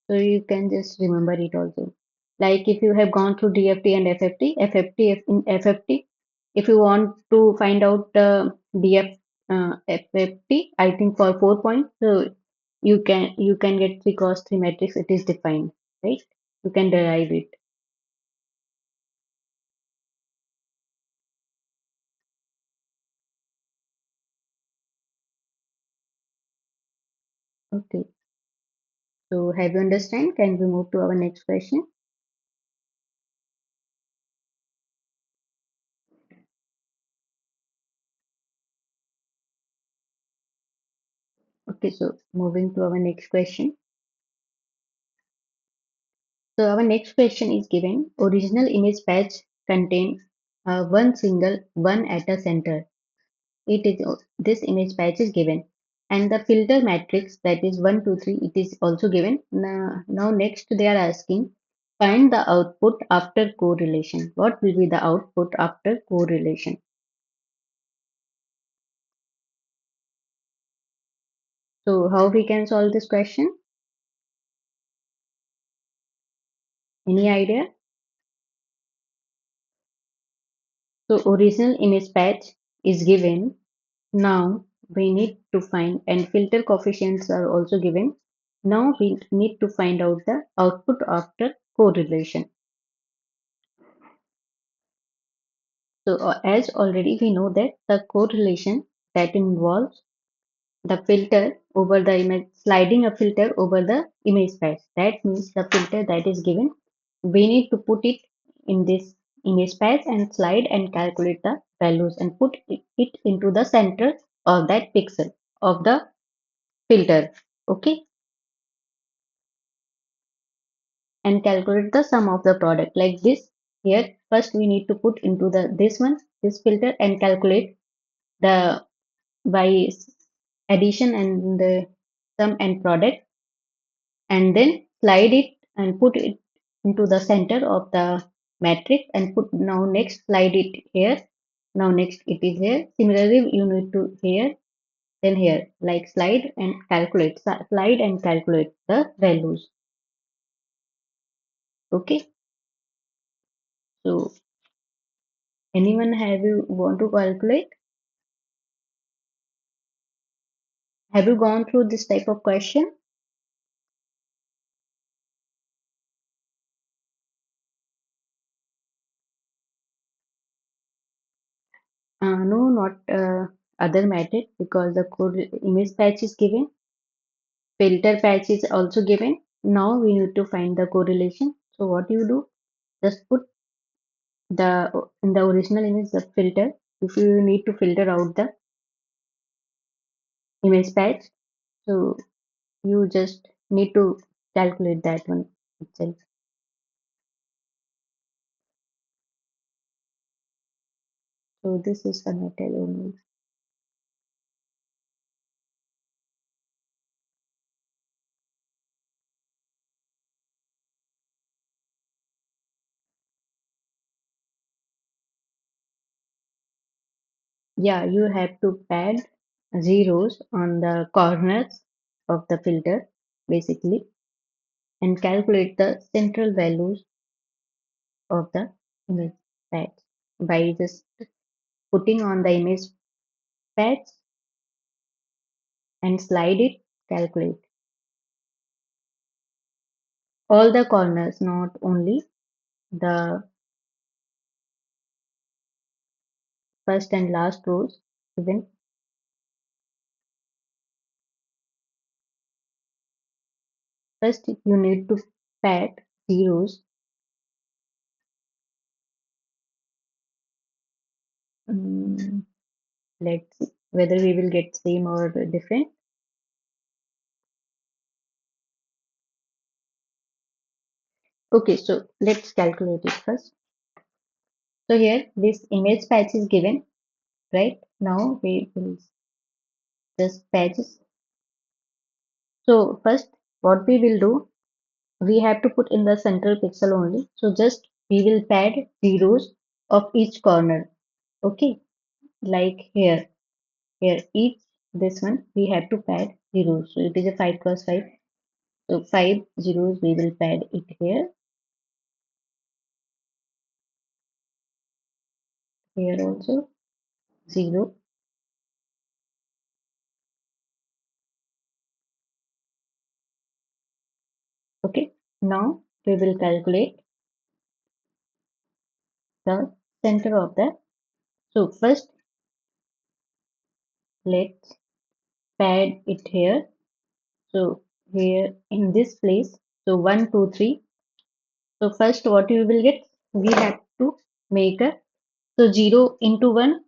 So you can just remember it also. Like if you have gone through DFT and in FFT, if you want to find out the FFT, I think for 4 points, so you can get 3 cross 3 matrix. It is defined, right? You can derive it. Okay. So have you understand? Can we move to our next question? Okay, so moving to our next question. So our next question is given. Original image patch contains one single one at a center. It is this image patch is given, and the filter matrix, that is 1, 2, 3, it is also given. Now next they are asking find the output after correlation. What will be the output after correlation? So how we can solve this question? Any idea? So original image patch is given. Now we need to find, and filter coefficients are also given. Now we need to find out the output after correlation. So as already we know that the correlation that involves the filter over the image, sliding a filter over the image patch. That means the filter that is given, we need to put it in this image patch and slide and calculate the values and put it into the center of that pixel of the filter. Okay, and calculate the sum of the product like this. Here first we need to put into the this filter and calculate the by addition and the sum and product, and then slide it and put it into the center of the matrix and put now next slide it here, now next it is here. Similarly you need to here, then here, like slide and calculate, slide and calculate the values. Okay, so anyone have you want to calculate, have you gone through this type of question? No, not other method, because the code image patch is given, filter patch is also given. Now we need to find the correlation. So what you do, just put the in the original image the filter. If you need to filter out the image patch, so you just need to calculate that one itself. So this is the method only. Yeah, you have to pad zeros on the corners of the filter basically, and calculate the central values of the image patch by just putting on the image patch and slide it, calculate all the corners, not only the first and last rows. Even first you need to pad zeros. Mm, let's see whether we will get same or different. Okay, so let's calculate it first. So here this image patch is given, right? Now we will just patches. So first what we will do, we have to put in the central pixel only. So just we will pad zeros of each corner. Okay, like here each this one we have to pad zeros. So it is a 5 cross 5. So 5 zeros we will pad it here, here also 0. Okay, now we will calculate the center of the. So first let's pad it here. So here in this place, so 1 2 3. So first what you will get, we have to make a, so 0 into 1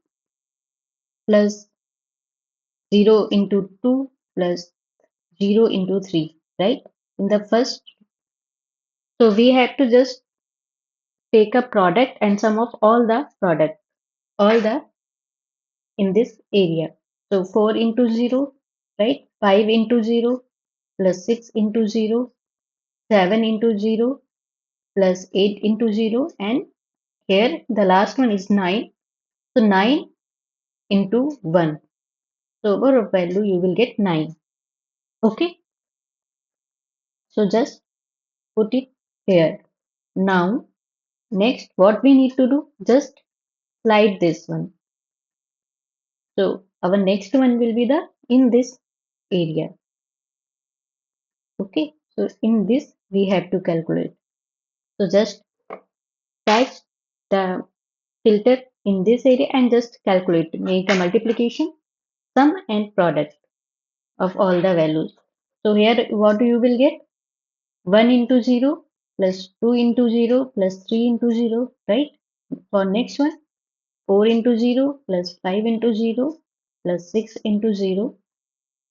plus 0 into 2 plus 0 into 3, right? In the first, so we have to just take a product and sum of all the product, all the in this area. So 4 into 0, right? 5 into 0 plus 6 into 0, 7 into 0 plus 8 into 0, and here the last one is 9. So 9 into 1. So overall value you will get 9. Okay. So just put it here. Now next what we need to do, just slide this one. So our next one will be the in this area. Okay. So in this we have to calculate. So just catch the filter in this area and just calculate, make a multiplication, sum and product of all the values. So here what you will get? 1 into 0 plus 2 into 0 plus 3 into 0, right? For next one, 4 into 0 plus 5 into 0 plus 6 into 0.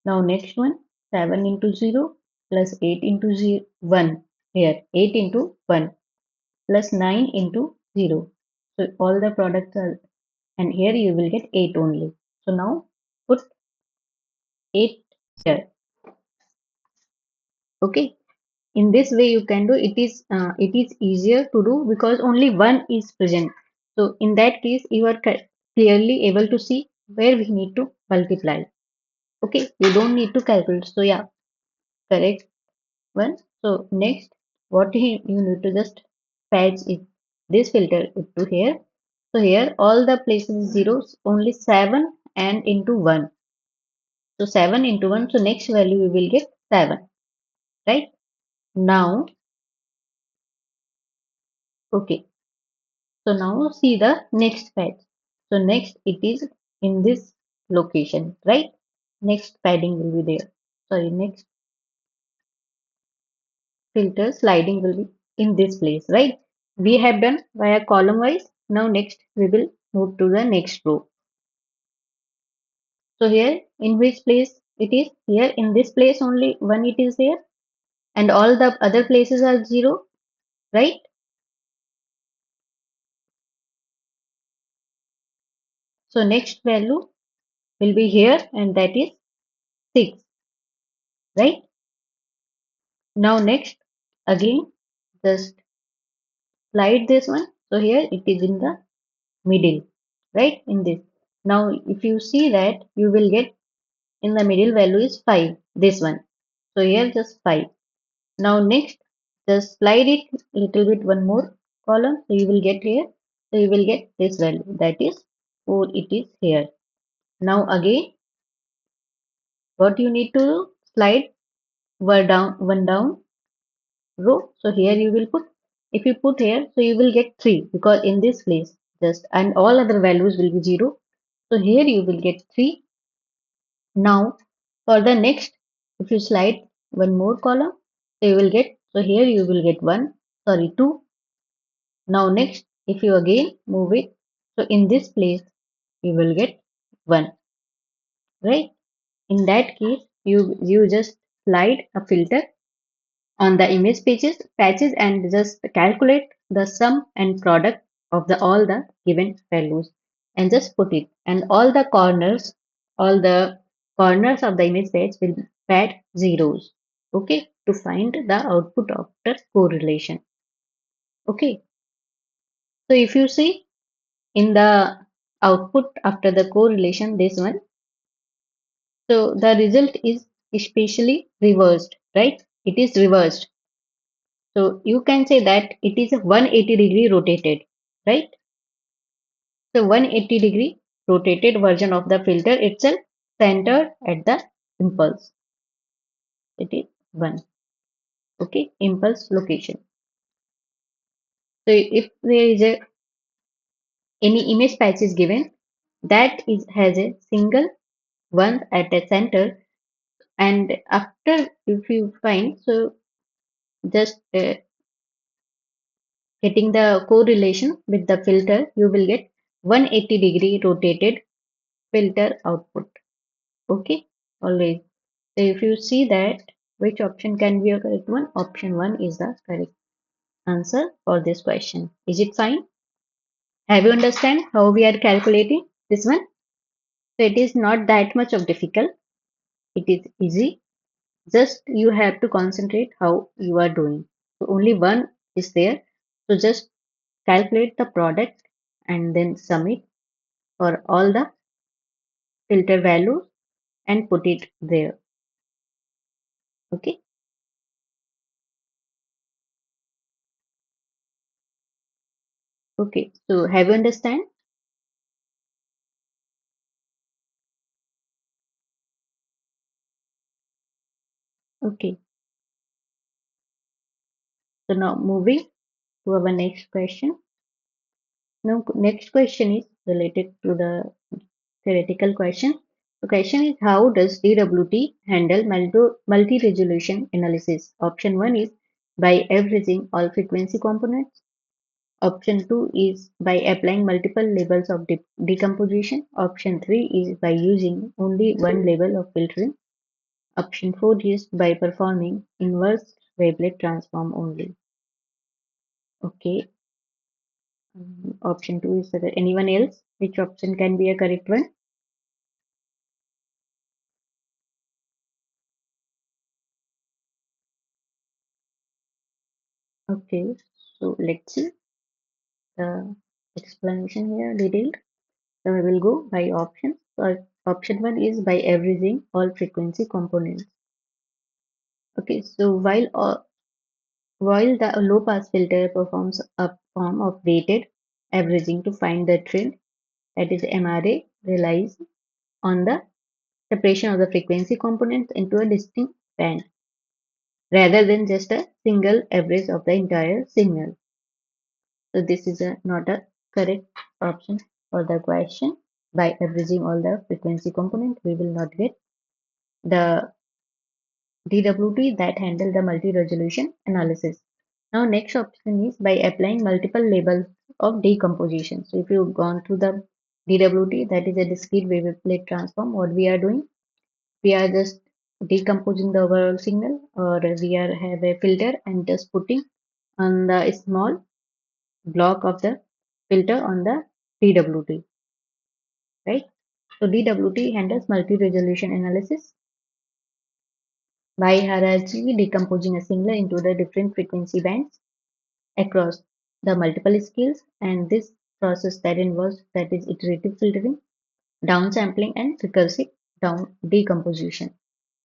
Now next one, 7 into 0 plus 8 into 0, 1. Here, 8 into 1 plus 9 into 0. So all the products are, and here you will get 8 only. So now put 8 here. Okay. In this way you can do it is easier to do because only one is present. So in that case you are clearly able to see where we need to multiply. Okay, you don't need to calculate. So yeah, correct one. So next, what you need to just patch it, this filter it to here. So here all the places zeros, only 7 and into 1. So 7 into 1, so next value we will get 7, right? Now, okay. So now see the next patch. So next it is in this location, right? Next padding will be there. Sorry, next filter sliding will be in this place, right? We have done via column wise. Now next we will move to the next row. So here in which place it is? Here in this place only one it is there and all the other places are 0, right? So next value will be here and that is 6, right? Now next again just slide this one. So here it is in the middle, right? In this. Now if you see that you will get in the middle value is 5, this one. So here just 5. Now next just slide it little bit one more column. So you will get here. So you will get this value that is 4 it is here. Now again what you need to do? Slide one down row. So here you will put, if you put here, so you will get 3 because in this place just and all other values will be 0. So here you will get 3. Now for the next, if you slide one more column, so you will get, so here you will get 1, sorry 2. Now next, if you again move it, so in this place you will get 1, right? In that case, you just slide a filter on the image patches and just calculate the sum and product of the all the given values and just put it, and all the corners of the image patch will pad zeros, okay, to find the output after correlation. Okay, so if you see in the output after the correlation, this one, so the result is especially reversed, right? It is reversed. So you can say that it is a 180-degree rotated, right? So 180-degree rotated version of the filter itself centered at the impulse. It is 1. Okay, impulse location. So if there is any image patch is given, that is has a single one at a center, and after if you find, so just getting the correlation with the filter, you will get 180-degree rotated filter output. Okay, always. So if you see that, which option can be a correct one? Option 1 is the correct answer for this question. Is it fine? Have you understand how we are calculating this one? So it is not that much of difficult. It is easy. Just you have to concentrate how you are doing. So only one is there. So just calculate the product and then sum it for all the filter values and put it there. Okay. Okay. So have you understand? Okay. So now moving. to our next question. Now, next question is related to the theoretical question. The question is, how does DWT handle multi-resolution analysis? Option 1 is by averaging all frequency components. Option 2 is by applying multiple levels of decomposition. Option 3 is by using only one level of filtering. Option 4 is by performing inverse wavelet transform only. Okay. Option 2 is there anyone else? Which option can be a correct one? Okay. So let's see the explanation here detailed. So we will go by options. So option 1 is by averaging all frequency components. Okay. So while the low pass filter performs a form of weighted averaging to find the trend, that is MRA, relies on the separation of the frequency components into a distinct band rather than just a single average of the entire signal. So this is not a correct option for the question. By averaging all the frequency component, we will not get the DWT that handle the multi-resolution analysis. Now next option is by applying multiple levels of decomposition. So if you've gone through the DWT, that is a discrete wavelet transform, what we are doing, we are just decomposing the overall signal, or we are have a filter and just putting on the small block of the filter on the DWT, right? So DWT handles multi-resolution analysis by hierarchically decomposing a signal into the different frequency bands across the multiple scales, and this process that involves that is iterative filtering, downsampling, and recursive down decomposition.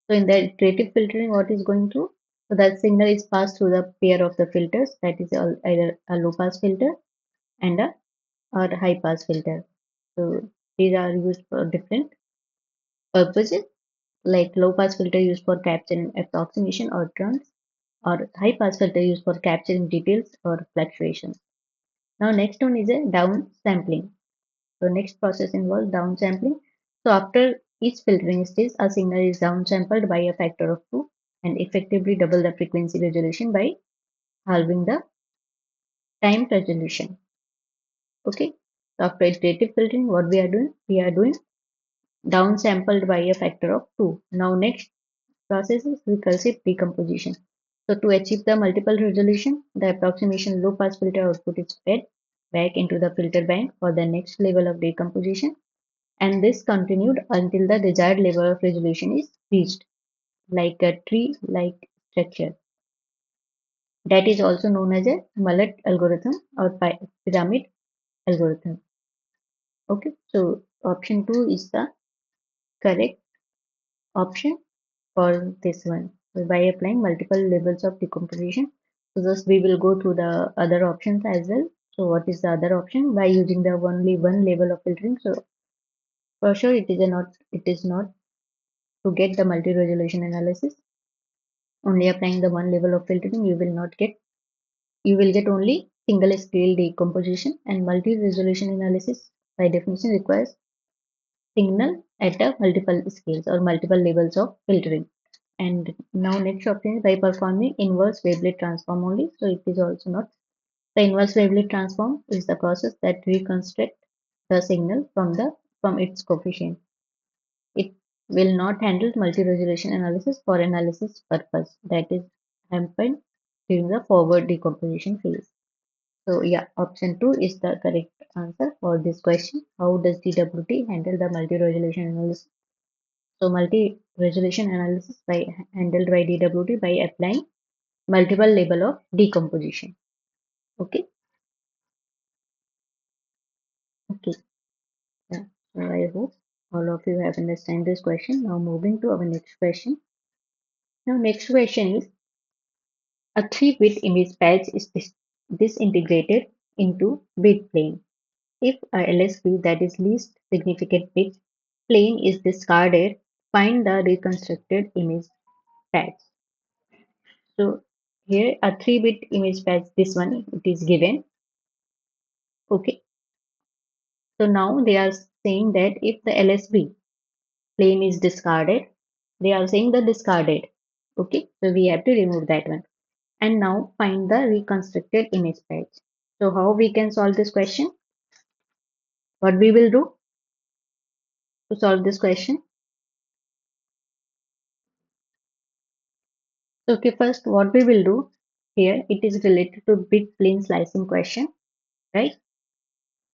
So in the iterative filtering, what is going through? So that signal is passed through the pair of the filters, that is either a low pass filter and a or high pass filter. So these are used for different purposes, like low pass filter used for capturing approximation or trends, or high pass filter used for capturing details or fluctuations. Now next one is a downsampling. So next process involves downsampling. So after each filtering stage, a signal is downsampled by a factor of 2 and effectively double the frequency resolution by halving the time resolution. Okay. So after iterative filtering, what we are doing? We are doing downsampled by a factor of 2. Now next process is recursive decomposition. So to achieve the multiple resolution, the approximation low pass filter output is fed back into the filter bank for the next level of decomposition, and this continued until the desired level of resolution is reached, like a tree-like structure. That is also known as a mullet algorithm or pyramid algorithm. Okay, so option 2 is the correct option for this one. So by applying multiple levels of decomposition, so thus we will go through the other options as well. So what is the other option? By using the only one level of filtering. So for sure it is not to get the multi-resolution analysis. Only applying the one level of filtering, you will get only single scale decomposition, and multi-resolution analysis by definition requires signal at a multiple scales or multiple levels of filtering. And now next option is by performing inverse wavelet transform only. So it is also not. The inverse wavelet transform is the process that reconstruct the signal from its coefficient. It will not handle multi-resolution analysis for analysis purpose. That is happened during the forward decomposition phase. So yeah, option 2 is the correct answer for this question. How does DWT handle the multi-resolution analysis? So multi-resolution analysis by handled by DWT by applying multiple level of decomposition. Okay, okay. Yeah. So I hope all of you have understand this question. Now moving to our next question. Now next question is, a 3-bit image patch is disintegrated into bit plane. If a LSB, that is least significant bit plane, is discarded, find the reconstructed image patch. So here a 3-bit image patch, this one it is given. Okay, so now they are saying that if the LSB plane is discarded, they are saying the discarded. Okay, so we have to remove that one. And now find the reconstructed image patch. So how we can solve this question? What we will do to solve this question? So, okay, first what we will do here, it is related to bit plane slicing question, right?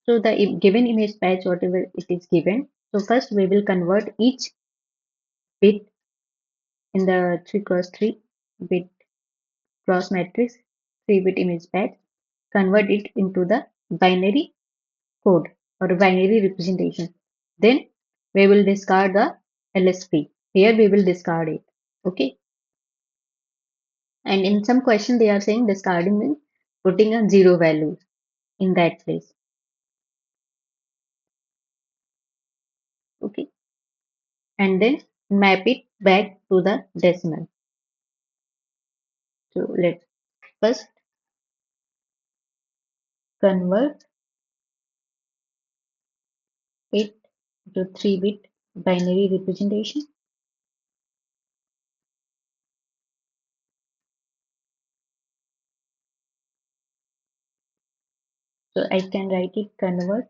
So the given image patch, whatever it is given. So first we will convert each bit in the 3 cross 3 bit cross matrix 3-bit image patch, convert it into the binary code or binary representation. Then we will discard the LSP. Here we will discard it. Okay. And in some question they are saying discarding means putting a zero value in that place. Okay. And then map it back to the decimal. So let's first convert it to 3-bit binary representation. So I can write it convert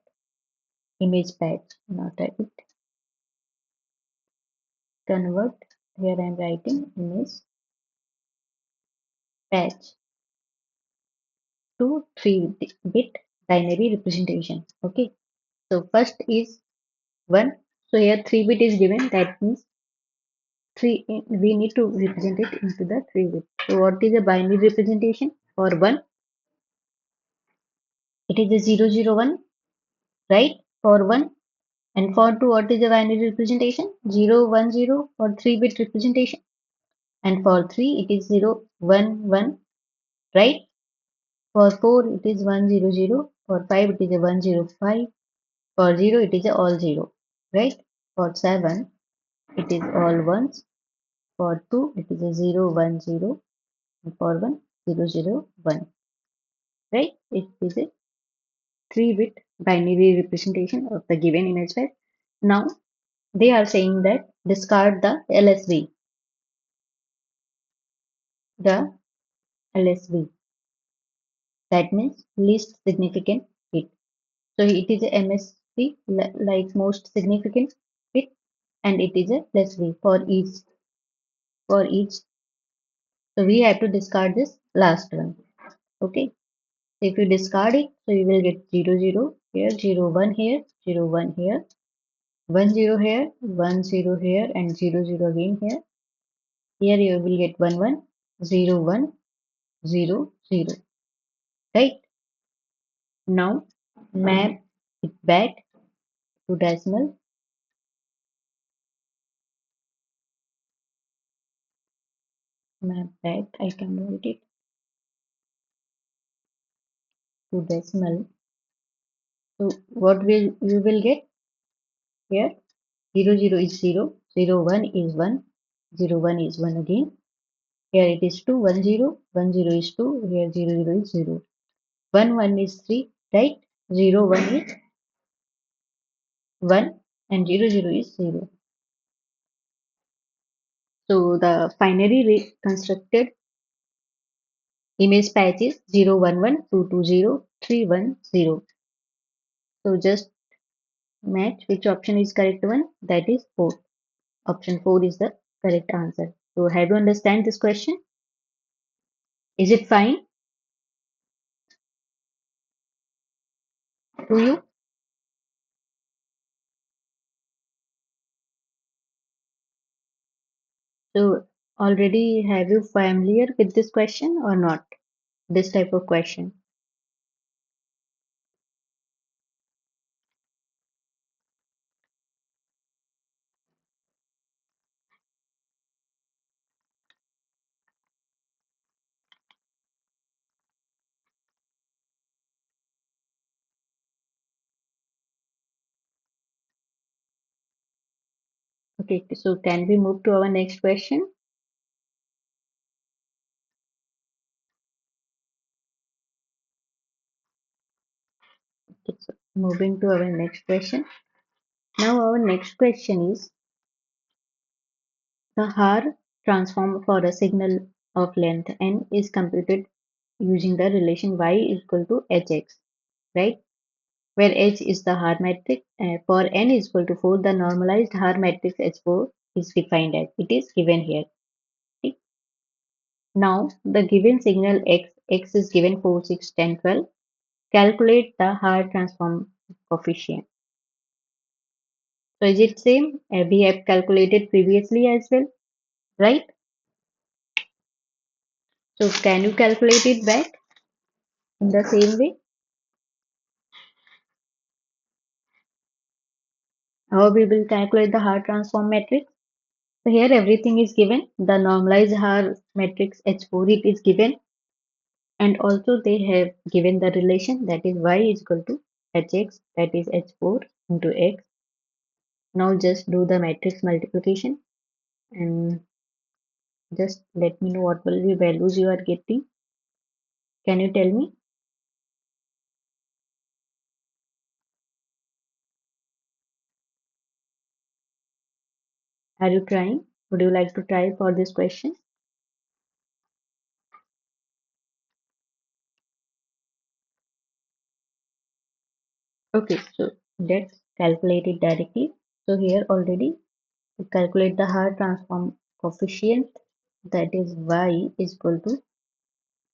image patch, not a it. Convert, here I am writing image patch to 3-bit binary representation. Okay. So first is 1. So here 3-bit is given. That means 3. We need to represent it into the 3-bit. So what is a binary representation for 1? It is a 001, right? For 1. And for 2, what is the binary representation? 010 for 3-bit representation. And for 3, it is 011, right? For 4, it is 100. For 5, it is a 105. For 0, it is a all 0, right? For 7, it is all ones. For 2, it is a 010. And for 1, 001, right? It is a 3-bit binary representation of the given image file. Now, they are saying that discard the LSB. The LSB. That means least significant bit. So it is a MSB like most significant bit, and it is a LSB for each. So we have to discard this last one. Okay. So if you discard it, so you will get 00 here, 01 here, 01 here, 10 here, 10 here, and 00 again here. Here you will get 11, 01, 00. Right? Now map it back to decimal. Map back, I can write it to decimal. So what will you will get here? 00 is 0, 01 is 1, 01 is 1 again. Here it is 2, 10, 10 is 2, here 00 is 0. 1 is 3, right? 01 is 1 and 00 is 0. So the finally reconstructed image patch is 011220310. So just match which option is correct one, that is 4. Option 4 is the correct answer. So have you understand this question? Is it fine to you? So already have you familiar with this question or not? This type of question. Okay, so can we move to our next question? Okay, so moving to our next question. Now our next question is the Haar transform for a signal of length n is computed using the relation y is equal to hx, right? Where h is the Haar matrix. For n is equal to 4, the normalized Haar matrix H4 is defined as it is given here. Okay. Now the given signal x is given 4, 6, 10, 12. Calculate the Haar transform coefficient. So is it same? We have calculated previously as well, right? So can you calculate it back in the same way? How we will calculate the Haar transform matrix? So here everything is given. The normalized Haar matrix H4 it is given, and also they have given the relation that is y is equal to hx, that is h4 into x. Now just do the matrix multiplication and just let me know what will be values you are getting. Can you tell me? Are you trying? Would you like to try for this question? Okay, so let's calculate it directly. So here already we calculate the Haar transform coefficient, that is y is equal to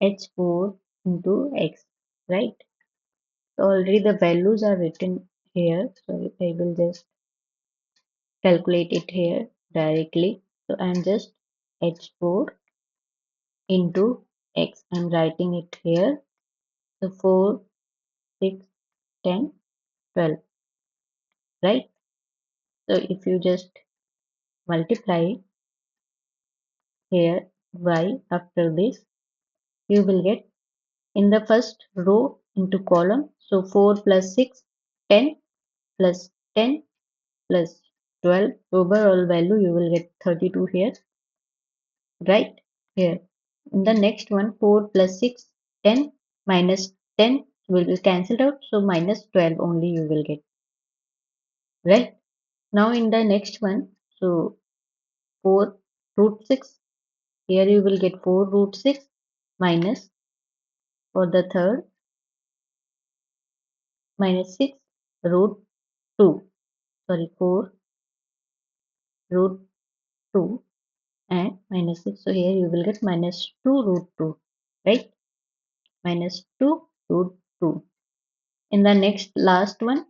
h4 into x, right? So already the values are written here. So I will just calculate it here directly. So I'm just h4 into x. I'm writing it here. So 4, 6, 10, 12, right? So if you just multiply here y after this, you will get in the first row into column. So 4 plus 6, 10 plus 10 plus 12. Overall value you will get 32 here, right? Here. In the next one, 4 plus 6, 10 minus 10 will be cancelled out. So minus 12 only you will get, right? Now in the next one, so 4 root 6. Here you will get 4 root 6 minus for the third minus 6 root 2. Sorry, 4 root 2 and minus 6. So here you will get minus 2 root 2, right? Minus 2 root 2. In the next last one,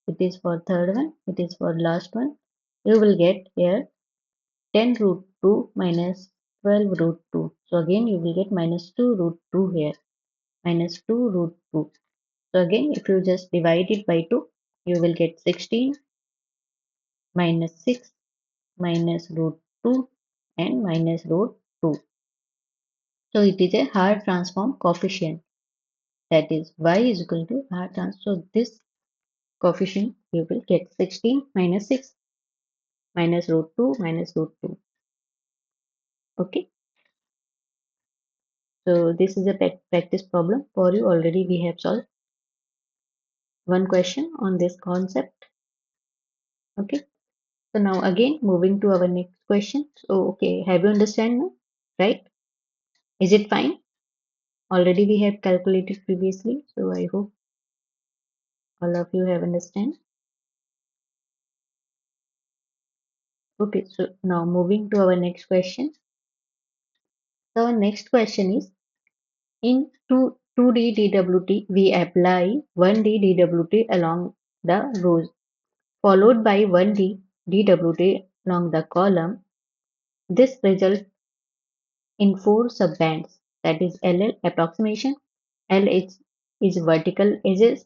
it is for third one, it is for last one. You will get here 10 root 2 minus 12 root 2. So again you will get minus 2 root 2 here. Minus 2 root 2. So again if you just divide it by 2, you will get 16 minus 6 minus root 2 and minus root 2. So it is a Haar transform coefficient, that is y is equal to Haar transform. So this coefficient you will get 16 minus 6 minus root 2 minus root 2. Okay. So this is a practice problem for you. Already we have solved one question on this concept. Okay. So now again moving to our next question. So okay, have you understand now? Right? Is it fine? Already we have calculated previously. So I hope all of you have understand. Okay, so now moving to our next question. So our next question is in 2D DWT, we apply 1D DWT along the rows, followed by 1D DWT along the column. This results in 4 subbands, that is LL approximation, LH is vertical edges,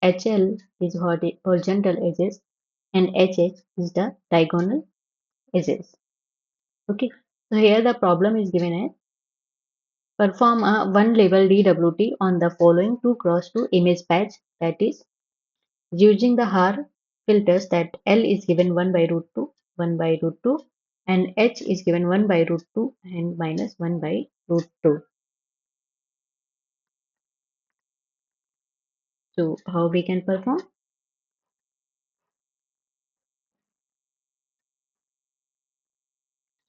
HL is horizontal edges, and HH is the diagonal edges. Okay, so here the problem is given as perform a one level DWT on the following 2 cross 2 image patch, that is using the Haar filters, that L is given 1 by root 2, 1 by root 2, and H is given 1 by root 2 and minus 1 by root 2. So how we can perform?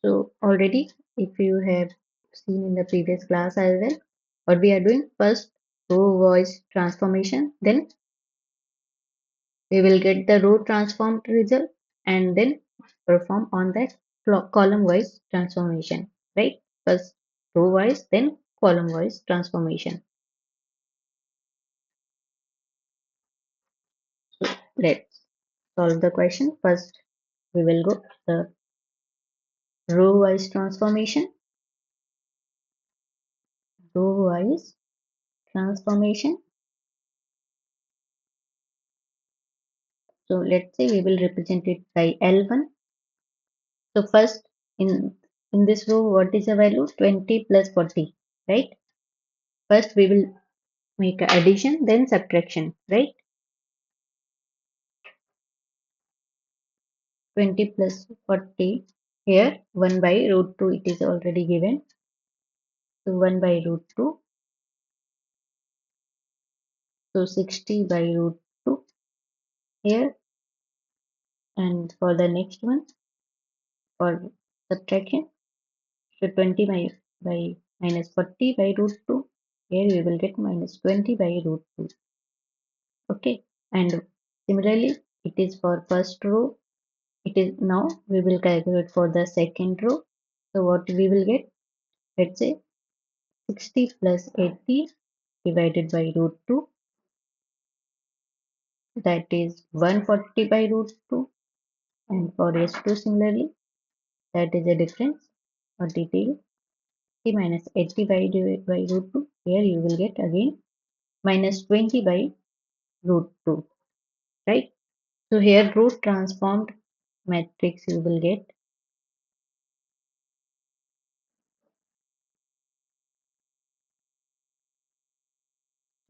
So already, if you have seen in the previous class as well, what we are doing first, row wise transformation, then we will get the row transformed result and then perform on that column wise transformation, right? First row wise, then column wise transformation. So let's solve the question. First, we will go the row wise transformation. Row wise transformation. So let's say we will represent it by L1. So first in this row, what is the value? 20 plus 40, right? First we will make a addition, then subtraction, right? 20 plus 40. Here 1 by root 2 it is already given. So 1 by root 2. So 60 by root 2 here. And for the next one, for subtraction, so 20 by minus 40 by root 2. Here we will get minus 20 by root 2. Okay. And similarly, it is for first row. It is now we will calculate for the second row. So what we will get? Let's say 60 plus 80 divided by root 2, that is 140 by root 2, and for S2 similarly, that is a difference or detail 60 minus 80 by root 2. Here you will get again minus 20 by root 2, right? So here row transformed matrix you will get.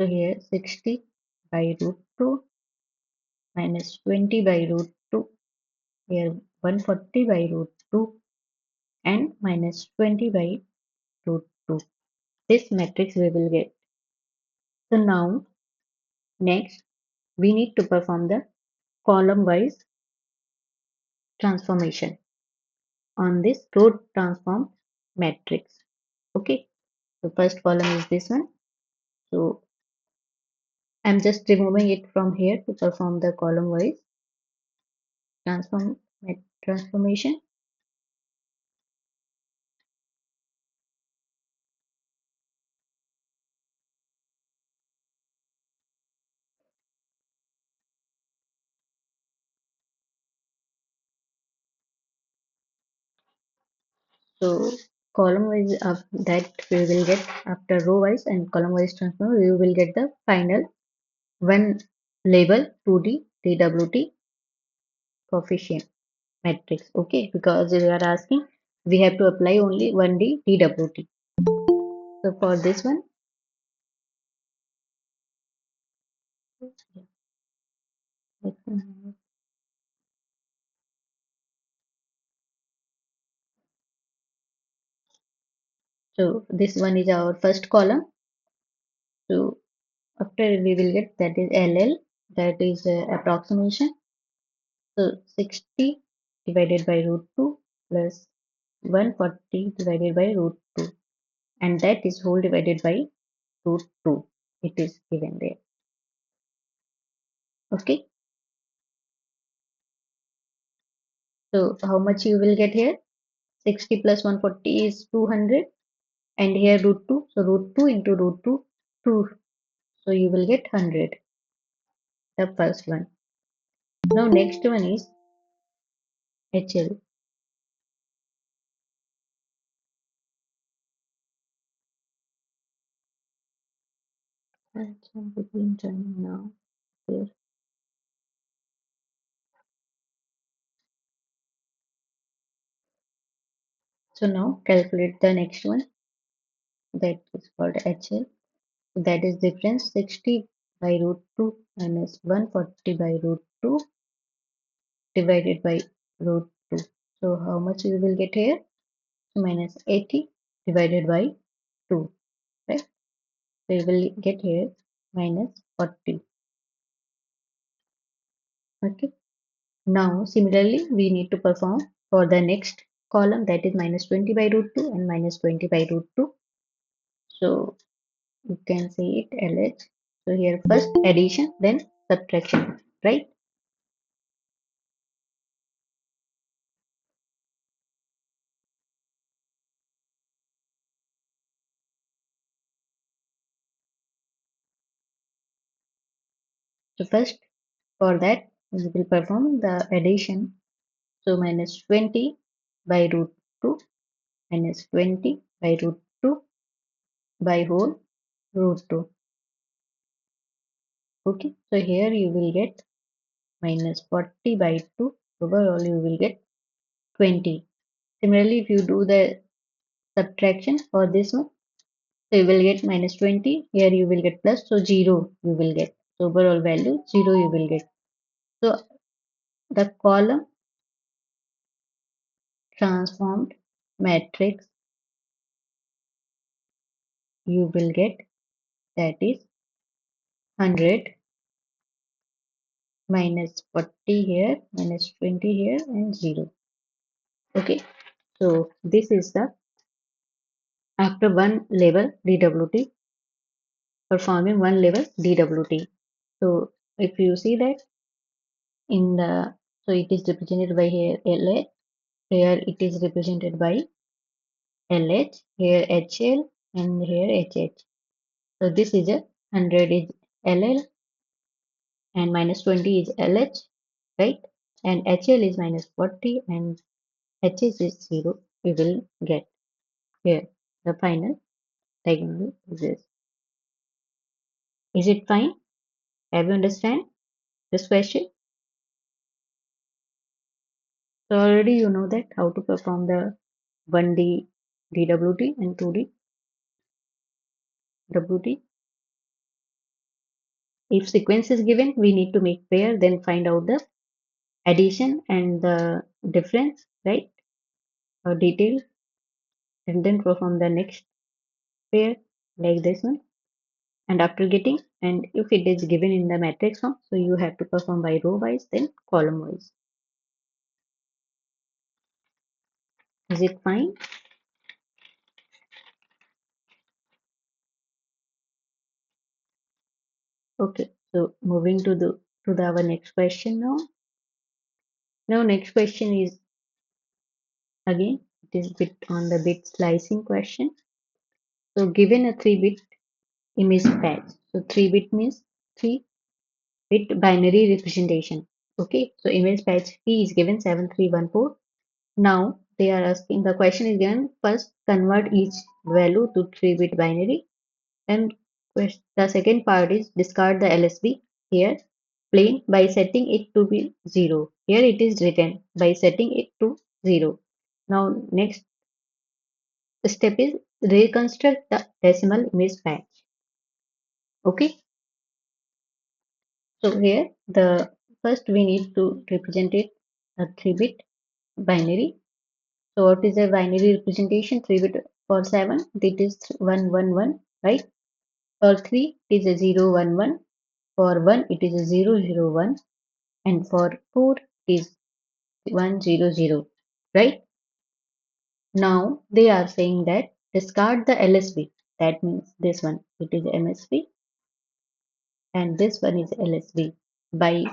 So here 60 by root 2 minus 20 by root 2, here 140 by root 2 and minus 20 by root 2. This matrix we will get. So now next we need to perform the column wise transformation on this row transform matrix. Okay, so first column is this one. So I'm just removing it from here to perform the column wise transformation. So column wise that we will get after row wise and column wise transform, we will get the final one label 2D DWT coefficient matrix. Okay, because we are asking we have to apply only 1D DWT. So for this one, so this one is our first column. So after we will get that is LL, that is approximation. So 60 divided by root 2 plus 140 divided by root 2, and that is whole divided by root 2. It is given there. Okay. So how much you will get here? 60 plus 140 is 200, and here root 2. So root 2 into root 2, 2. So you will get 100. The first one. Now next one is HL. Let's begin joining now. Here. So now calculate the next one, that is called HL. So that is difference 60 by root 2 minus 140 by root 2 divided by root 2. So how much you will get here? Minus 80 divided by 2, right? So you will get here minus 40. Okay. Now, similarly, we need to perform for the next column, that is minus 20 by root 2 and minus 20 by root 2. So you can say it LH. So here first addition, then subtraction, right? So first for that we will perform the addition. So minus 20 by root 2 minus 20 by root 2 by whole root 2. Okay, so here you will get minus 40 by 2. Overall you will get 20. Similarly, if you do the subtraction for this one, so you will get minus 20. Here you will get plus, so 0 you will get. So overall value 0 you will get. So the column transformed matrix you will get, that is 100 minus 40 here, minus 20 here, and 0. Okay, so this is the after one level DWT, performing one level DWT. So if you see that in the, so it is represented by here LH, here it is represented by LH, here HL, and here HH. So this is a 100 is LL and minus 20 is LH, right? And HL is minus 40 and HS is 0. We will get here the final diagonal is this. Is it fine? Have you understand this question? So already you know that how to perform the 1D DWT and 2D WT. If sequence is given, we need to make pair, then find out the addition and the difference, right? Or detail, and then perform the next pair like this one. And after getting, and if it is given in the matrix form, so you have to perform by row wise, then column wise. Is it fine? Okay. So moving to the our next question now. Now next question is again it is bit on the bit slicing question. So given a 3-bit image patch. So 3-bit means 3-bit binary representation. Okay. So image patch key is given 7314. Now they are asking, the question is given, first convert each value to 3-bit binary, and the second part is discard the LSB here plain by setting it to be 0. Here it is written by setting it to 0. Now next step is reconstruct the decimal image patch. Okay, so here the first we need to represent it a 3-bit binary. So what is a binary representation? 3-bit for 7 that is 111, right? For 3 it is a 011. For 1 it is a 001, and for 4 it is 100, right? Now they are saying that discard the LSB. That means this one it is MSB and this one is LSB by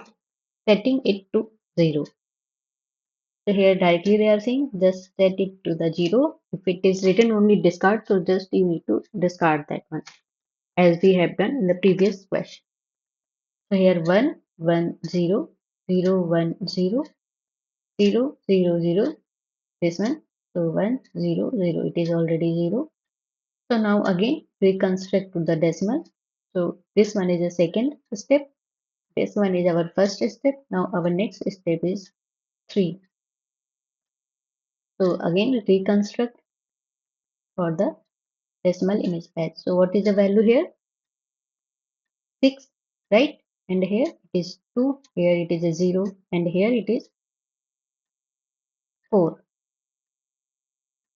setting it to 0. So here directly they are saying just set it to the 0. If it is written only discard, so just you need to discard that one as we have done in the previous question. So here 1 1 0 0 1 0 0 0 0, this one. So 1 0 0, it is already 0. So now again reconstruct to the decimal. So this one is a second step. This one is our first step. Now our next step is 3. So again reconstruct for the decimal image patch. So what is the value here? 6, right? And here it is 2, here it is a 0, and here it is 4,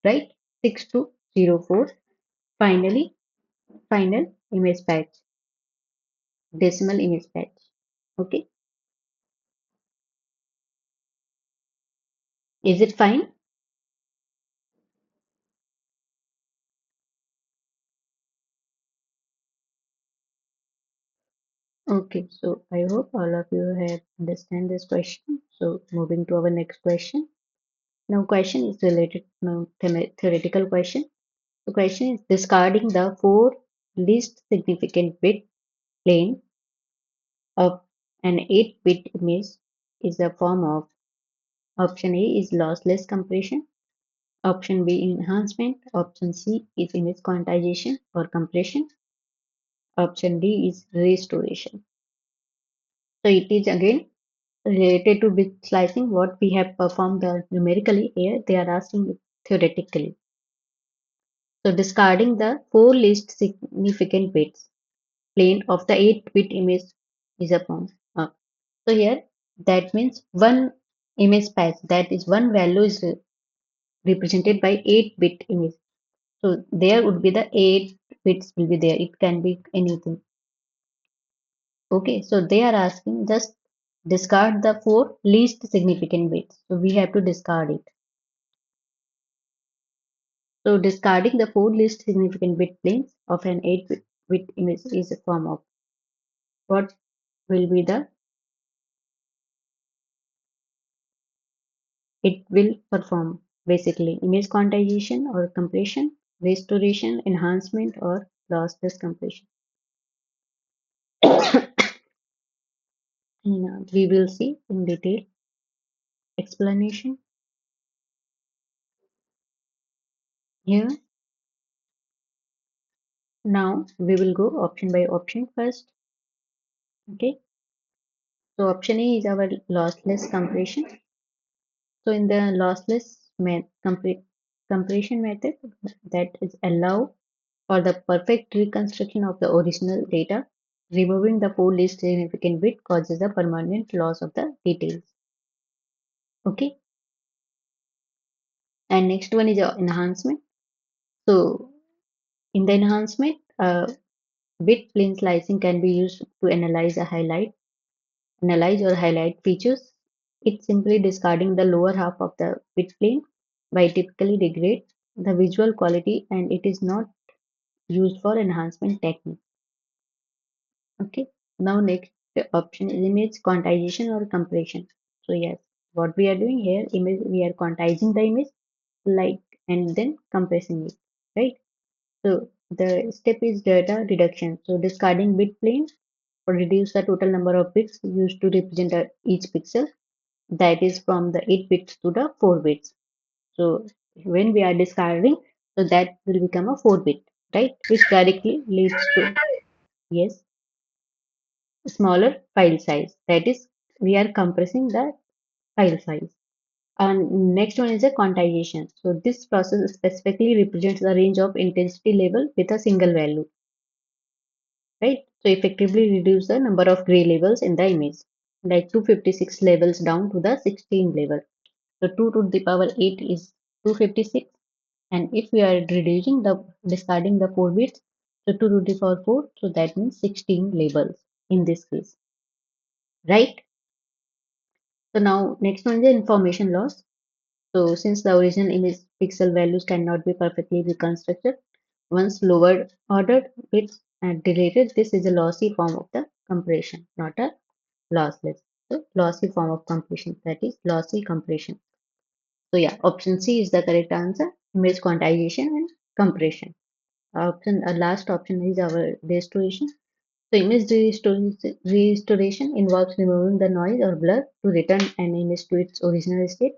right? 6204. Finally, final image patch, decimal image patch. Okay. Is it fine? Okay, so I hope all of you have understand this question. So moving to our next question. Now question is related now theoretical question. The question is discarding the four least significant bit plane of an 8-bit image is a form of option A is lossless compression, option B enhancement, option C is image quantization or compression, option D is restoration. So it is again related to bit slicing what we have performed numerically here they are asking it theoretically. So discarding the four least significant bits plane of the 8-bit image is a form. So here that means one image patch that is one value is represented by 8-bit image. So there would be the 8 bits will be there. It can be anything. Okay, so they are asking just discard the four least significant bits. So we have to discard it. So discarding the four least significant bit planes of an 8-bit image is a form of what will be the it will perform basically image quantization or compression, restoration, enhancement or lossless compression. And, we will see in detail explanation here. Now we will go option by option first. Okay, so option A is our lossless compression. So in the lossless compression method that is allow for the perfect reconstruction of the original data, removing the four least significant bit causes a permanent loss of the details. Okay, and next one is enhancement. So in the enhancement, bit plane slicing can be used to analyze or highlight features. It's simply discarding the lower half of the bit plane by typically degrade the visual quality and it is not used for enhancement technique. Okay. Now next option is image quantization or compression. So yes, what we are doing here, image we are quantizing the image like and then compressing it, right? So the step is data reduction. So discarding bit plane or reduce the total number of bits used to represent each pixel that is from the 8 bits to the 4 bits. So when we are discarding, so that will become a 4 bit, right? Which directly leads to yes, smaller file size. That is, we are compressing the file size. And next one is a quantization. So this process specifically represents the range of intensity level with a single value, right? So effectively reduce the number of gray levels in the image, like 256 levels down to the 16 level. So 2 to the power 8 is 256. And if we are reducing the discarding the 4 bits, so 2 to the power 4, so that means 16 labels in this case, right? So now next one is the information loss. So since the original image pixel values cannot be perfectly reconstructed, once lower ordered bits are deleted, this is a lossy form of the compression, not a lossless. So lossy form of compression, that is lossy compression. So yeah, option C is the correct answer, image quantization and compression. Last option is our restoration. So image restoration involves removing the noise or blur to return an image to its original state.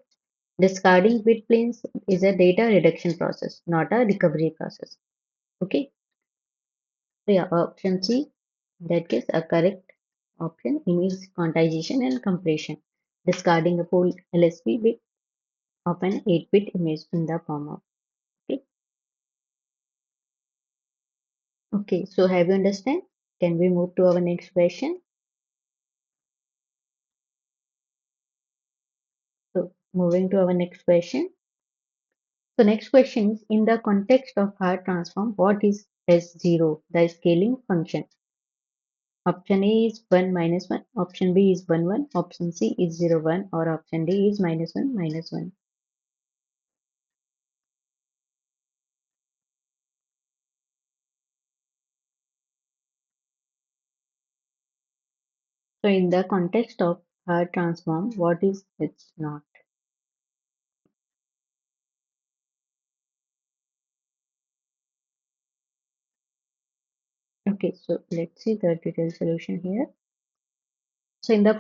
Discarding bit planes is a data reduction process, not a recovery process. Okay, so yeah, option C, in that case, a correct option, image quantization and compression. Discarding a full LSB bit of an 8-bit image in the form of. Okay, okay, so have you understand? Can we move to our next question? So moving to our next question. So next question is in the context of Hart transform, what is S0, the scaling function? Option A is 1 minus 1, option B is 1 1, option C is 0 1, or option D is minus 1 minus 1. So in the context of Hart transform, what is H naught? Okay, so let's see the detailed solution here. So in the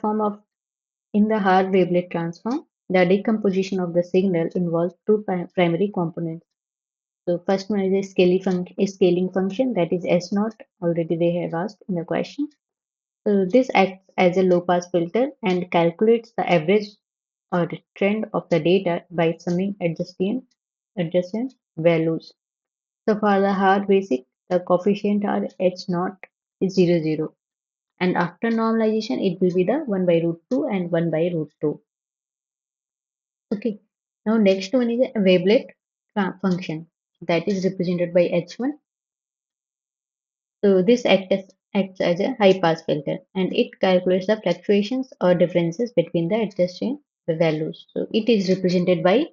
Hart wavelet transform, the decomposition of the signal involves two primary components. So first one is a scaling function, that is S naught. Already they have asked in the question. So this acts as a low pass filter and calculates the average or trend of the data by summing adjacent values. So for the hard basic, the coefficient are H naught is 0, 0. And after normalization, it will be the 1 by root 2 and 1 by root 2. Okay. Now next one is a wavelet function that is represented by H1. So this acts as a high pass filter and it calculates the fluctuations or differences between the adjacent values. So it is represented by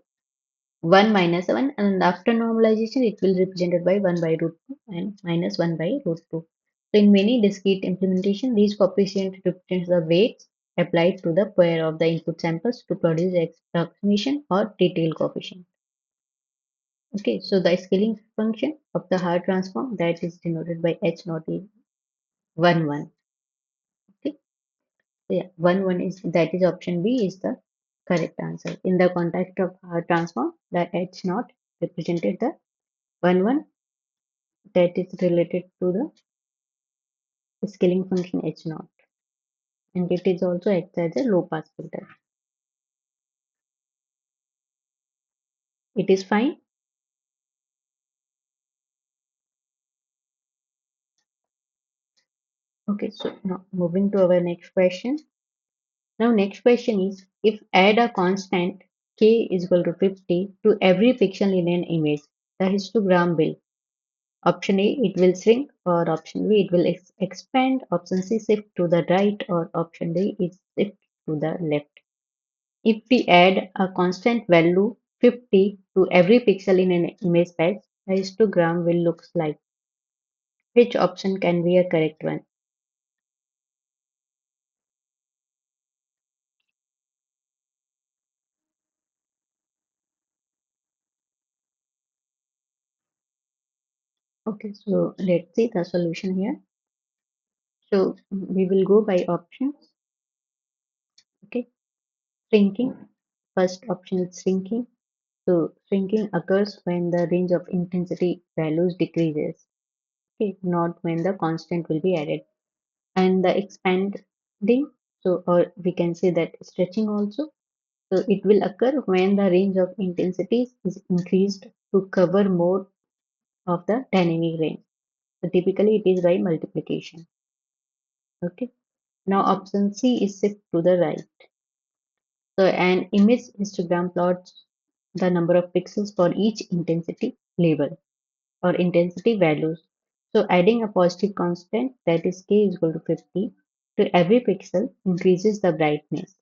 1 minus 1 and after normalization it will represented by 1 by root 2 and minus 1 by root 2. So in many discrete implementation, these coefficient represents the weights applied to the pair of the input samples to produce approximation or detailed coefficient. Okay, so the scaling function of the Hart transform that is denoted by H naught is 1 1. Okay, so yeah, 1 1 is that is option B is the correct answer. In the context of Hart transform, the H naught represented the 1 1 that is related to the scaling function H naught, and it is also acts as a low pass filter. It is fine. Okay, so now moving to our next question. Now next question is, if add a constant k is equal to 50 to every pixel in an image, the histogram will option A it will shrink, or option B it will expand, option C shift to the right, or option D is shift to the left. If we add a constant value 50 to every pixel in an image patch, the histogram will look like. Which option can be a correct one? Okay, so let's see the solution here. So we will go by options. Okay, shrinking. First option is shrinking. So shrinking occurs when the range of intensity values decreases. Okay, not when the constant will be added. And the expanding, so or we can say that stretching also. So it will occur when the range of intensities is increased to cover more of the dynamic range. So typically it is by multiplication. Okay. Now option C is shift to the right. So an image histogram plots the number of pixels for each intensity level or intensity values. So adding a positive constant, that is k is equal to 50, to every pixel increases the brightness.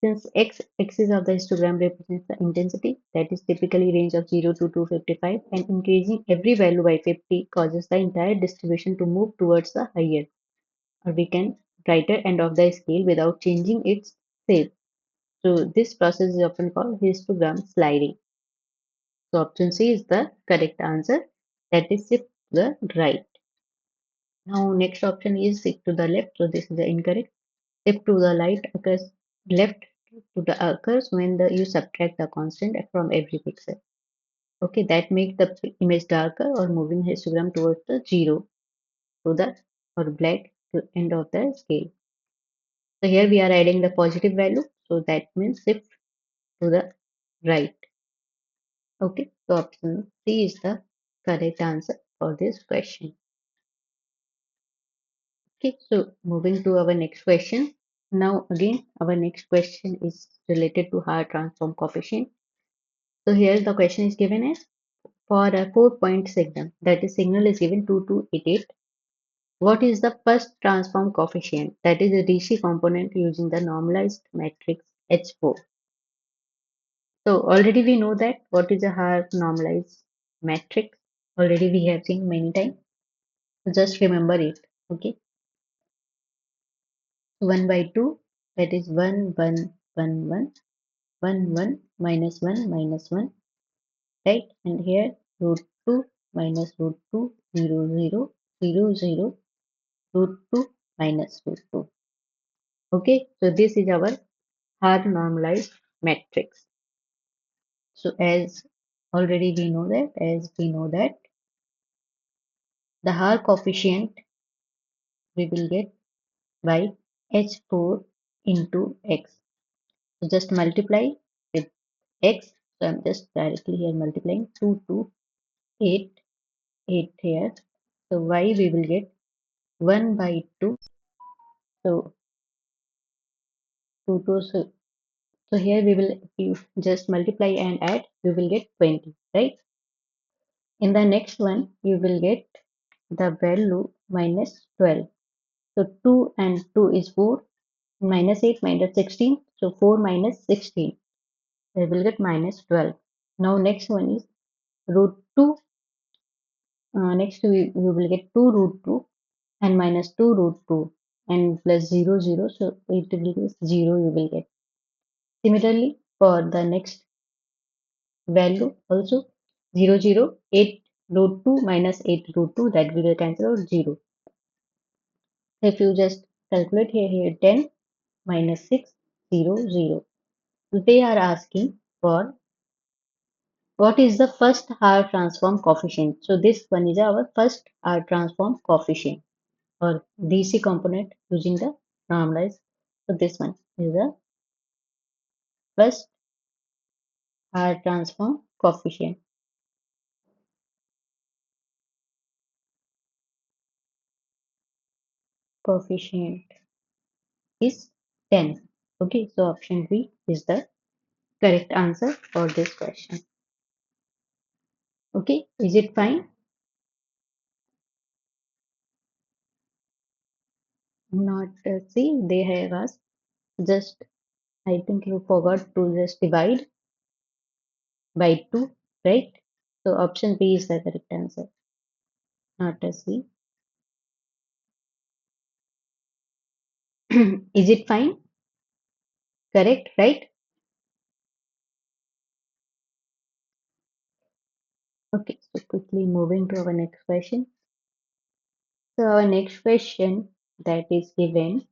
Since x-axis of the histogram represents the intensity, that is typically range of 0 to 255, and increasing every value by 50 causes the entire distribution to move towards the higher, or we can brighter end of the scale without changing its shape. So this process is often called histogram sliding. So option C is the correct answer. That is shift to the right. Now next option is shift to the left. So this is the incorrect. Shift to the right occurs left to the occurs when the you subtract the constant from every pixel. Okay, that makes the image darker or moving histogram towards the zero to the or black to end of the scale. So here we are adding the positive value. So that means shift to the right. Okay, so option C is the correct answer for this question. Okay, so moving to our next question. Now again, our next question is related to Hart transform coefficient. So here the question is given as for a 4-point signal, that is signal is given 2288. What is the first transform coefficient? That is the DC component using the normalized matrix H4. So already we know that what is a Hart normalized matrix. Already we have seen many times. So just remember it. Okay. 1 by 2, that is 1, 1, 1, 1, 1, 1, minus 1, minus 1, right? And here root 2 minus root 2, 0, 0, 0, 0, root 2 minus root 2. Okay, so this is our Haar normalized matrix. So as already we know that the Haar coefficient we will get by H4 into X. So just multiply with X. So I'm just directly here multiplying 2 to 8, 8 here. So Y we will get 1 by 2. So 2 to so here we will if just multiply and add, we will get 20, right? In the next one, you will get the value minus 12. So 2 and 2 is 4, minus 8 minus 16. So 4 minus 16. We will get minus 12. Now next one is root 2. Next we will get 2 root 2 and minus 2 root 2 and plus 0 0. So it will be 0 you will get. Similarly, for the next value also 0 0 8 root 2 minus 8 root 2, that we will cancel out 0. If you just calculate here 10 minus 6 0 0. They are asking for what is the first Haar transform coefficient. So this one is our first Haar transform coefficient or DC component using the normalized. So this one is the first Haar transform coefficient. Coefficient is 10. Okay, so option B is the correct answer for this question. Okay, is it fine? Not see, they have asked just, I think you forgot to just divide by 2, right? So option B is the correct answer, not a C. Is it fine? Correct, right? Okay, so quickly moving to our next question. So our next question that is given,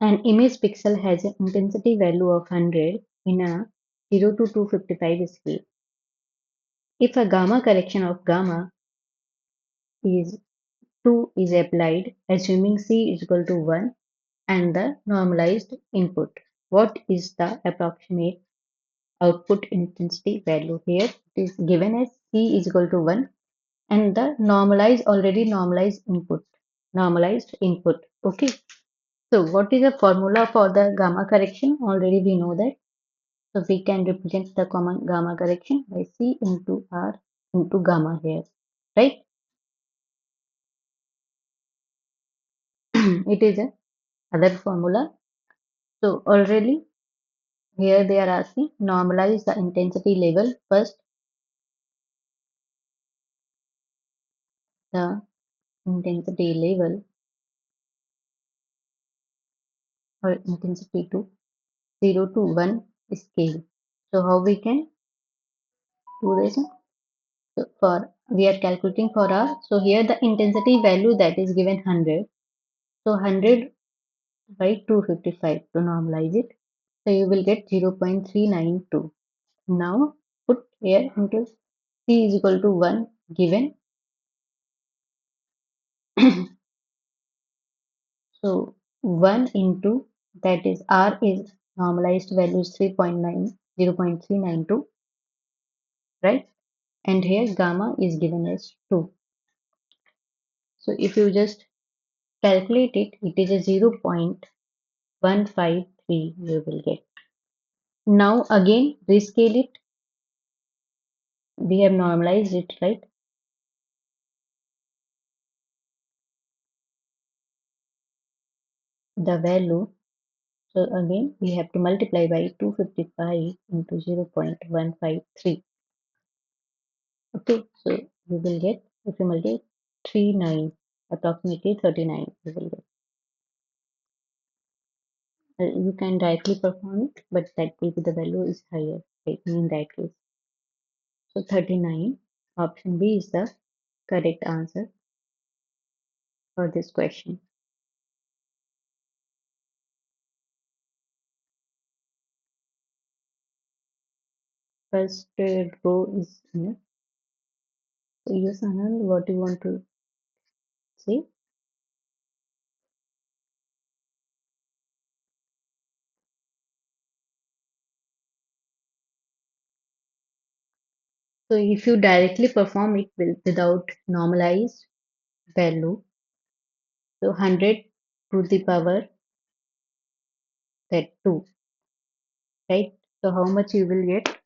an image pixel has an intensity value of 100 in a 0 to 255 scale. If a gamma correction of gamma is 2 is applied, assuming C is equal to 1 and the normalized input, what is the approximate output intensity value? Here it is given as C is equal to 1 and the normalized input. Okay, so what is the formula for the gamma correction? Already we know that. So we can represent the common gamma correction by C into R into gamma here, right? It is a other formula. So already here they are asking normalize the intensity level first. The intensity level or intensity to 0 to 1 scale. So how we can do this? So for we are calculating for R. So here the intensity value that is given 100. So 100 by 255 to normalize it. So you will get 0.392. Now put here into C is equal to 1 given. So 1 into that is R is normalized value is 3.9 0.392, right? And here gamma is given as 2. So if you just calculate it, it is a 0.153 you will get. Now again rescale it. We have normalized it, right? The value. So again we have to multiply by 255 into 0.153. Okay, so we will get, if you multiply 39, approximately 39 we will get. You can directly perform it, but that will be the value is higher in that case. So 39, option B is the correct answer for this question. First row is enough. So yes, Anand, what do you want to say? So if you directly perform it without normalized value, so 100 to the power that 2, right? So how much you will get?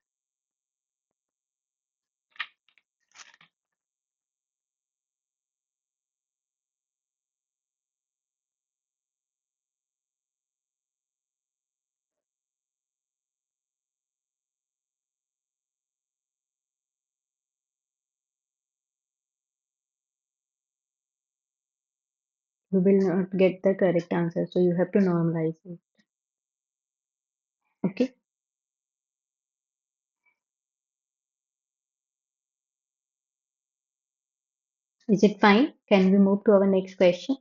You will not get the correct answer. So you have to normalize it. Okay. Is it fine? Can we move to our next question?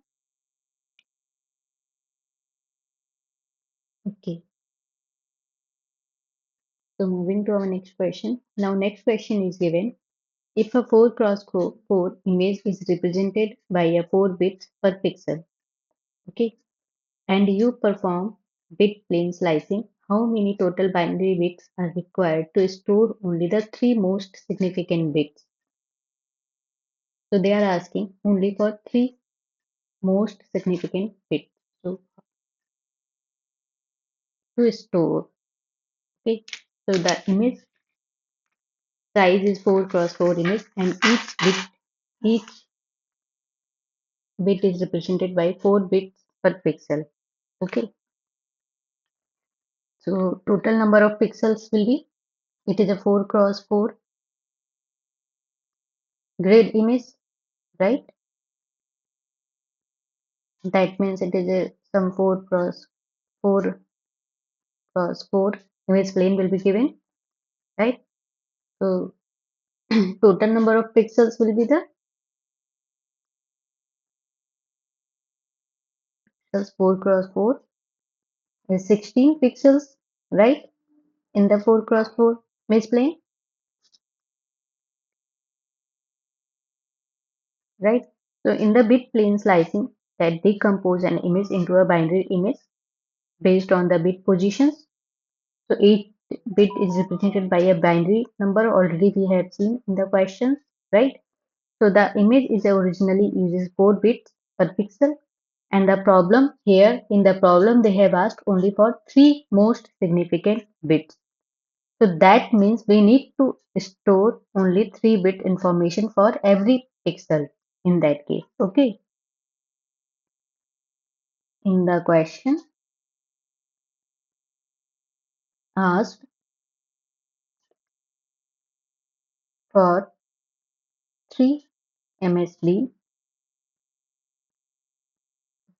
Okay. So moving to our next question. Now next question is given. If a 4 cross 4 image is represented by a 4 bits per pixel, okay, and you perform bit plane slicing, how many total binary bits are required to store only the 3 most significant bits? So they are asking only for 3 most significant bits. So to store, okay, so the image size is 4 cross 4 image and each bit is represented by 4 bits per pixel. Okay, so total number of pixels will be, it is a 4 cross 4 grid image, right? That means it is a some 4 cross 4 image plane will be given, right? So total number of pixels will be the pixels 4 cross 4 is 16 pixels, right? In the 4 cross 4 image plane, right? So in the bit plane slicing, that decompose an image into a binary image based on the bit positions. So each bit is represented by a binary number already we have seen in the questions, right? So the image is originally uses 4 bits per pixel, and the problem here in the problem they have asked only for 3 most significant bits. So that means we need to store only 3-bit information for every pixel in that case. Okay. In the question asked for 3 MSB,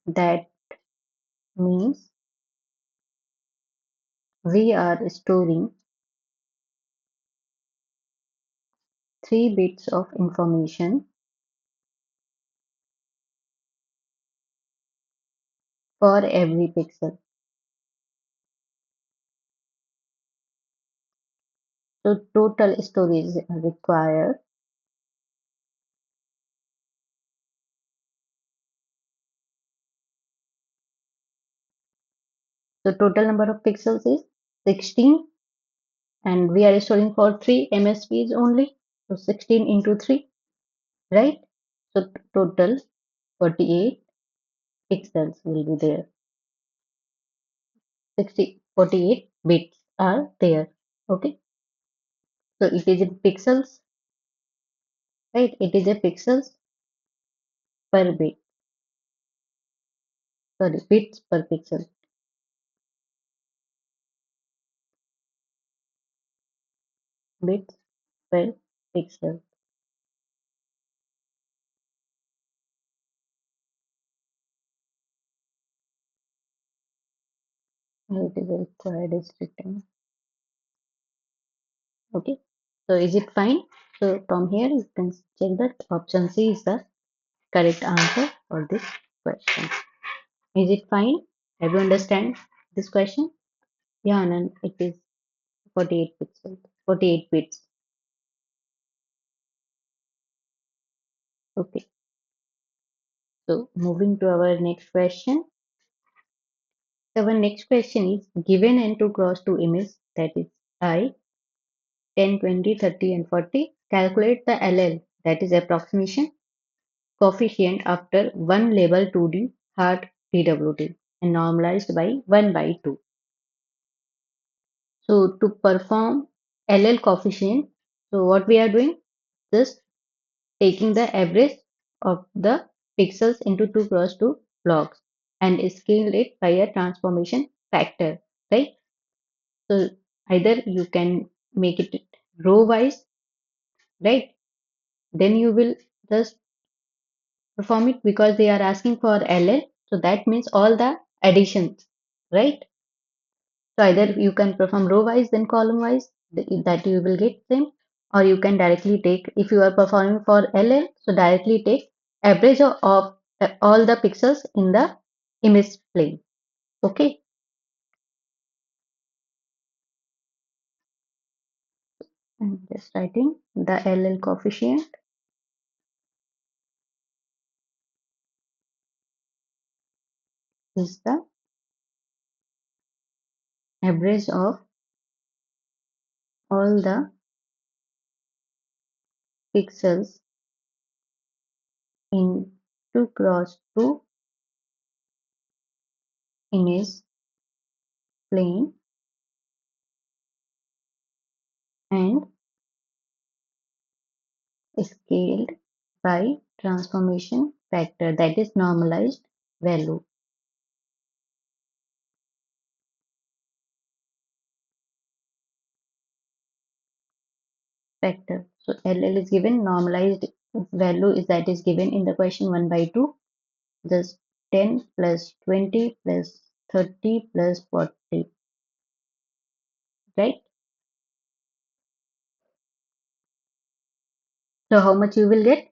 that means we are storing 3 bits of information for every pixel. So total storage required, the total number of pixels is 16 and we are storing for 3 MSPs only. So 16 into 3, right? So total 48 pixels will be there. 48 bits are there. Okay. So it is in pixels, right? It is a pixels per bit. Sorry, bits per pixel. Bits per pixel. It is required is written. Okay. So is it fine? So from here you can check that option C is the correct answer for this question. Is it fine? Have you understand this question? Yeah, Anand, it is 48 pixels, 48 bits. Okay. So moving to our next question. So our next question is given n to cross two images that is I, 10, 20, 30 and 40. Calculate the LL that is approximation coefficient after one label 2D hard DWT and normalized by 1 by 2. So to perform LL coefficient, so what we are doing? Just taking the average of the pixels into 2 cross 2 blocks and scale it by a transformation factor, right? So either you can make it row wise, right? Then you will just perform it because they are asking for LL. So that means all the additions, right? So either you can perform row wise then column wise that you will get same, or you can directly take if you are performing for LL, so directly take average of all the pixels in the image plane. Okay, I'm just writing the LL coefficient is the average of all the pixels in 2 cross 2 image plane and scaled by transformation factor that is normalized value factor. So LL is given, normalized value is that is given in the question 1 by 2, just 10 plus 20 plus 30 plus 40, right? So how much you will get?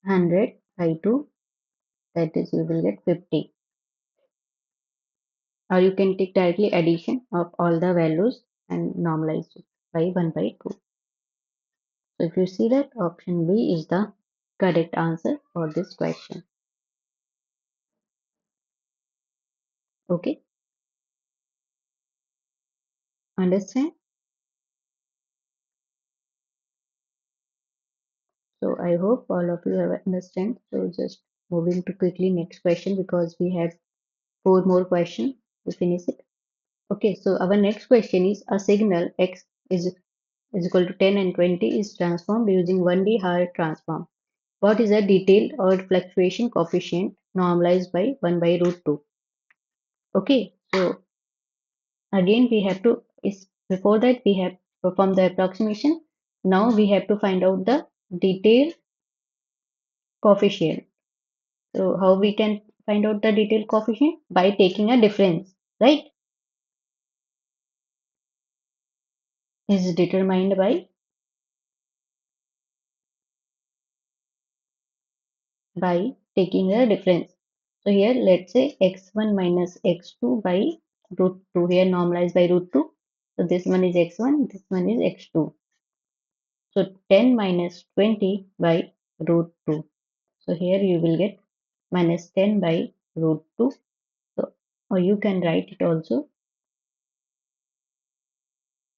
100 by 2, that is you will get 50. Or you can take directly addition of all the values and normalize it by 1 by 2. So if you see that option B is the correct answer for this question. Okay, understand? So I hope all of you have understand. So just moving to quickly next question because we have four more questions to finish it. Okay, so our next question is a signal x is equal to 10 and 20 is transformed using 1D Hart transform. What is the detailed or fluctuation coefficient normalized by 1 by root 2? Okay, so again we have to is before that we have performed the approximation. Now we have to find out the detailed coefficient. So how we can find out the detailed coefficient? By taking a difference, right? Is determined by taking a difference. So here let's say x1 minus x2 by root 2. Here normalized by root 2. So this one is x1, this one is x2. So 10 minus 20 by root 2. So here you will get minus 10 by root 2. So or you can write it also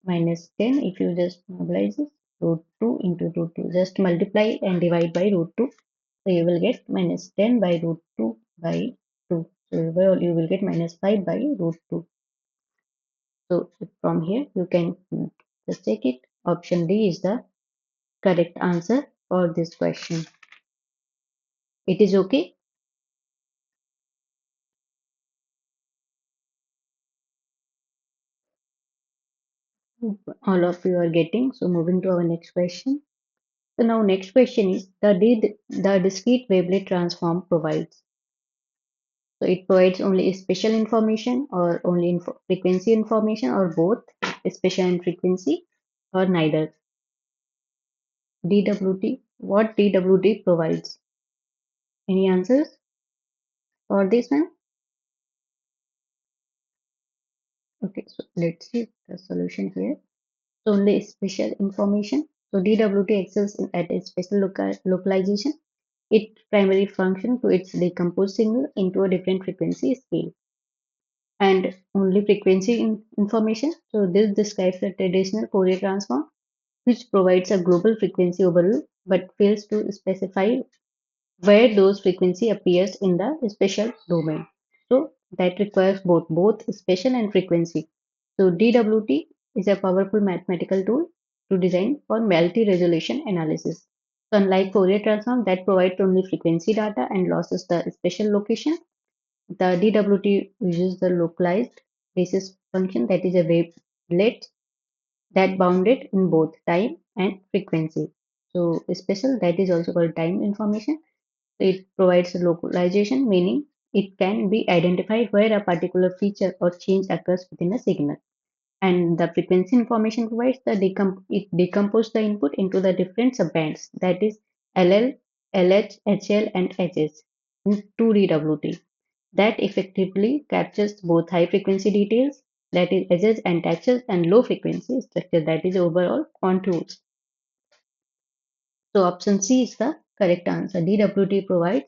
minus 10 if you just normalize this root 2 into root 2. Just multiply and divide by root 2. So you will get minus 10 by root 2 by 2. So you will get minus 5 by root 2. So from here you can just take it. Option D is the correct answer for this question. It is okay. All of you are getting. So moving to our next question. So now next question is the discrete wavelet transform provides. So it provides only special information or only frequency information or both special and frequency or neither. DWT, what DWT provides? Any answers for this one? Okay, so let's see the solution here. So only special information. So DWT excels at a special localization. It primarily function to its decompose signal into a different frequency scale and only frequency information. So this describes the traditional Fourier transform, which provides a global frequency overview but fails to specify where those frequency appears in the spatial domain. So that requires both spatial and frequency. So DWT is a powerful mathematical tool to design for multi-resolution analysis. So unlike Fourier transform that provides only frequency data and loses the spatial location, the DWT uses the localized basis function that is a wavelet that bounded in both time and frequency. So spatial that is also called time information. It provides a localization, meaning it can be identified where a particular feature or change occurs within a signal. And the frequency information provides it decomposes the input into the different subbands, that is LL, LH, HL, and HS in 2DWT. That effectively captures both high frequency details, that is edges and textures, and low frequency structure, that is overall contours. So option C is the correct answer. DWT provides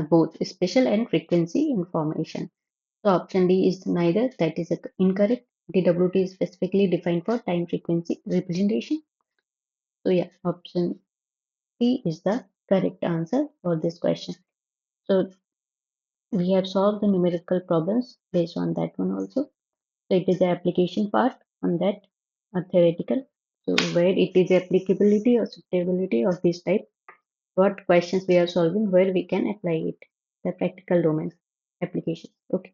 both spatial and frequency information. So option D is neither, that is incorrect. DWT is specifically defined for time frequency representation. So yeah, option C is the correct answer for this question. So we have solved the numerical problems based on that one also. So it is the application part on that theoretical. So where it is applicability or suitability of this type, what questions we are solving, where we can apply it, the practical domain applications. Okay.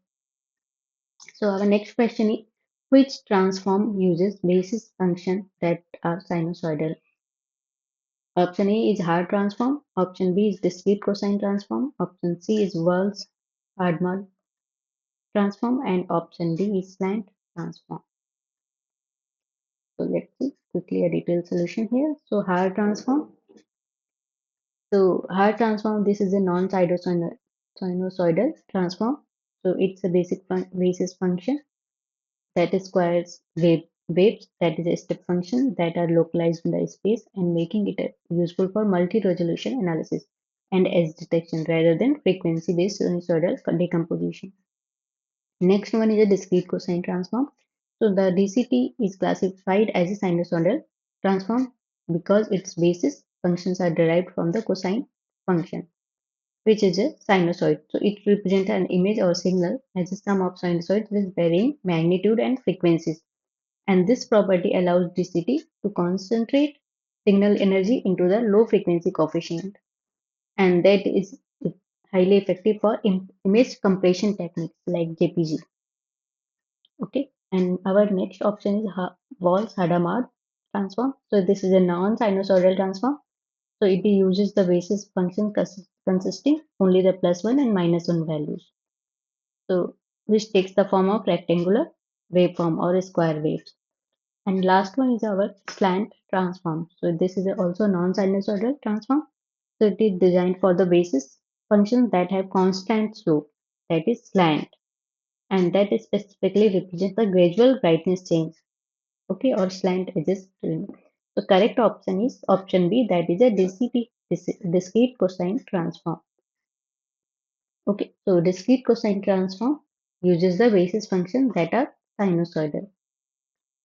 So our next question is, which transform uses basis function that are sinusoidal? Option A is Hart transform. Option B is discrete cosine transform. Option C is Wallace-Hadamard transform, and option D is slant transform. So let's see quickly a detailed solution here. So Hart transform. So Hart transform, this is a non-sinusoidal transform. So it's a basis function that squares waves, that is a step function that are localized in the space and making it useful for multi-resolution analysis and edge detection rather than frequency-based sinusoidal decomposition. Next one is a discrete cosine transform. So the DCT is classified as a sinusoidal transform because its basis functions are derived from the cosine function, which is a sinusoid. So it represents an image or signal as a sum of sinusoids with varying magnitude and frequencies. And this property allows DCT to concentrate signal energy into the low frequency coefficient. And that is highly effective for image compression techniques like JPG. Okay. And our next option is Wallace-Hadamard transform. So this is a non-sinusoidal transform. So it uses the basis function consisting only the +1 and -1 values. So which takes the form of rectangular waveform or square waves. And last one is our slant transform. So this is also non-sinusoidal transform. So it is designed for the basis functions that have constant slope, that is slant, and that is specifically represents the gradual brightness change. Okay, or slant edges. The correct option is option B, that is a discrete cosine transform. Okay, so discrete cosine transform uses the basis function that are sinusoidal.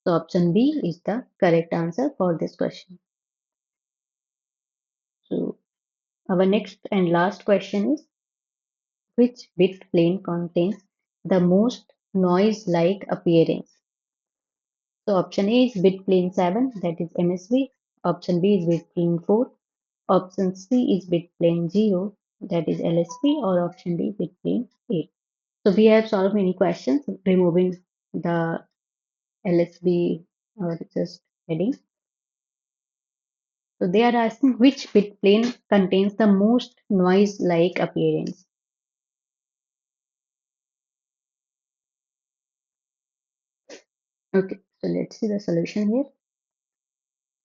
So option B is the correct answer for this question. So our next and last question is, which bit plane contains the most noise-like appearance? So option A is bit plane 7, that is MSB. Option B is bit plane 4. Option C is bit plane 0, that is LSB, or option D bit plane 8. So we have solved many questions removing the LSB or just heading. So they are asking which bit plane contains the most noise-like appearance. Okay, so let's see the solution here.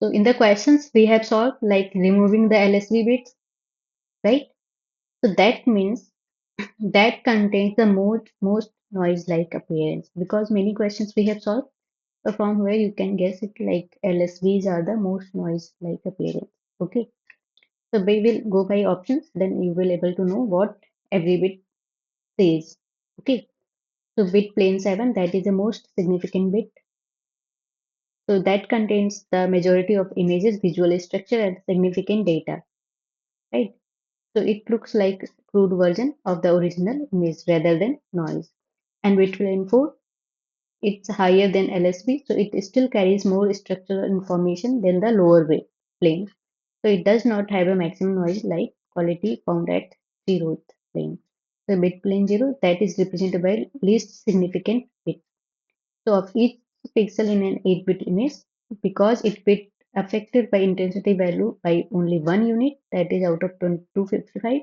So in the questions we have solved like removing the LSB bits, right? So that means that contains the most noise-like appearance because many questions we have solved from where you can guess it like LSBs are the most noise-like appearance. Okay, so we will go by options, then you will able to know what every bit says. Okay, so bit plane 7 that is the most significant bit. So that contains the majority of images, visual structure, and significant data, right? So it looks like crude version of the original image rather than noise. And bit plane 4, it's higher than LSB, so it still carries more structural information than the lower plane. So it does not have a maximum noise like quality found at zeroth plane. The bit plane 0 that is represented by least significant bit. So of each pixel in an 8-bit image, because it bit affected by intensity value by only 1 unit, that is out of 255,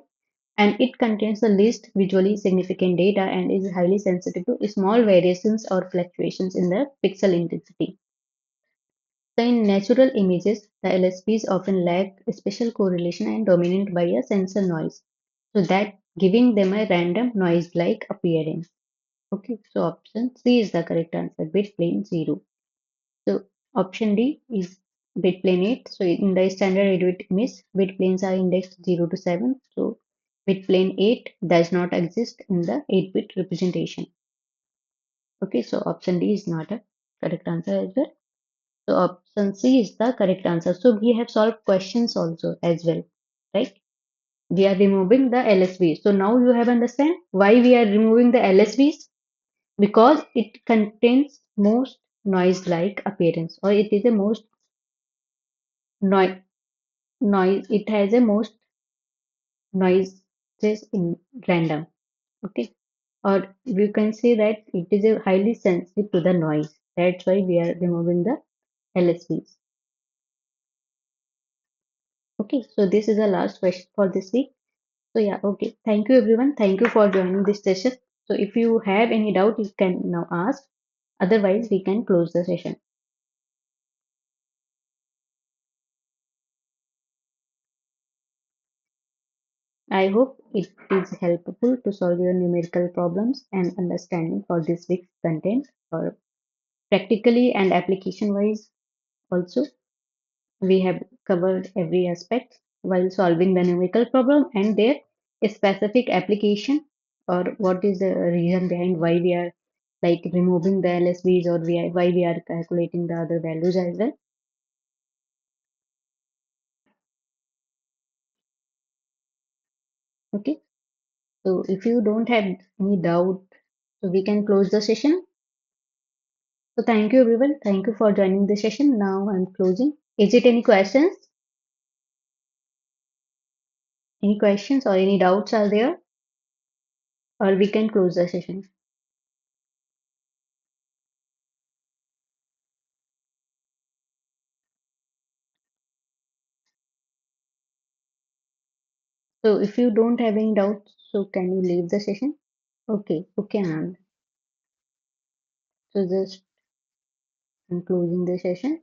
and it contains the least visually significant data and is highly sensitive to small variations or fluctuations in the pixel intensity. So in natural images, the LSPs often lack spatial correlation and dominant by a sensor noise, so that giving them a random noise-like appearance. Okay, so option C is the correct answer, bit plane 0. So option D is bit plane 8. So in the standard 8-bit image, bit planes are indexed 0 to 7. So bit plane 8 does not exist in the 8-bit representation. Okay, so option D is not a correct answer as well. So option C is the correct answer. So we have solved questions also as well, right? We are removing the LSB. So now you have understand why we are removing the LSBs, because it contains most noise-like appearance, or it is the most noise noise. It has a most noises in random. Okay, or you can say that it is a highly sensitive to the noise. That's why we are removing the LSBs. Okay, so this is the last question for this week. So yeah, okay. Thank you everyone. Thank you for joining this session. So if you have any doubt, you can now ask. Otherwise, we can close the session. I hope it is helpful to solve your numerical problems and understanding for this week's content, or practically and application wise also. We have covered every aspect while solving the numerical problem and their specific application, or what is the reason behind why we are like removing the LSBs, or why we are calculating the other values as well. Okay, so if you don't have any doubt, so we can close the session. So thank you everyone. Thank you for joining the session. Now I'm closing. Is it any questions? Any questions or any doubts are there? Or we can close the session. So if you don't have any doubts, so can you leave the session? Okay, okay, Anand. So just I'm closing the session.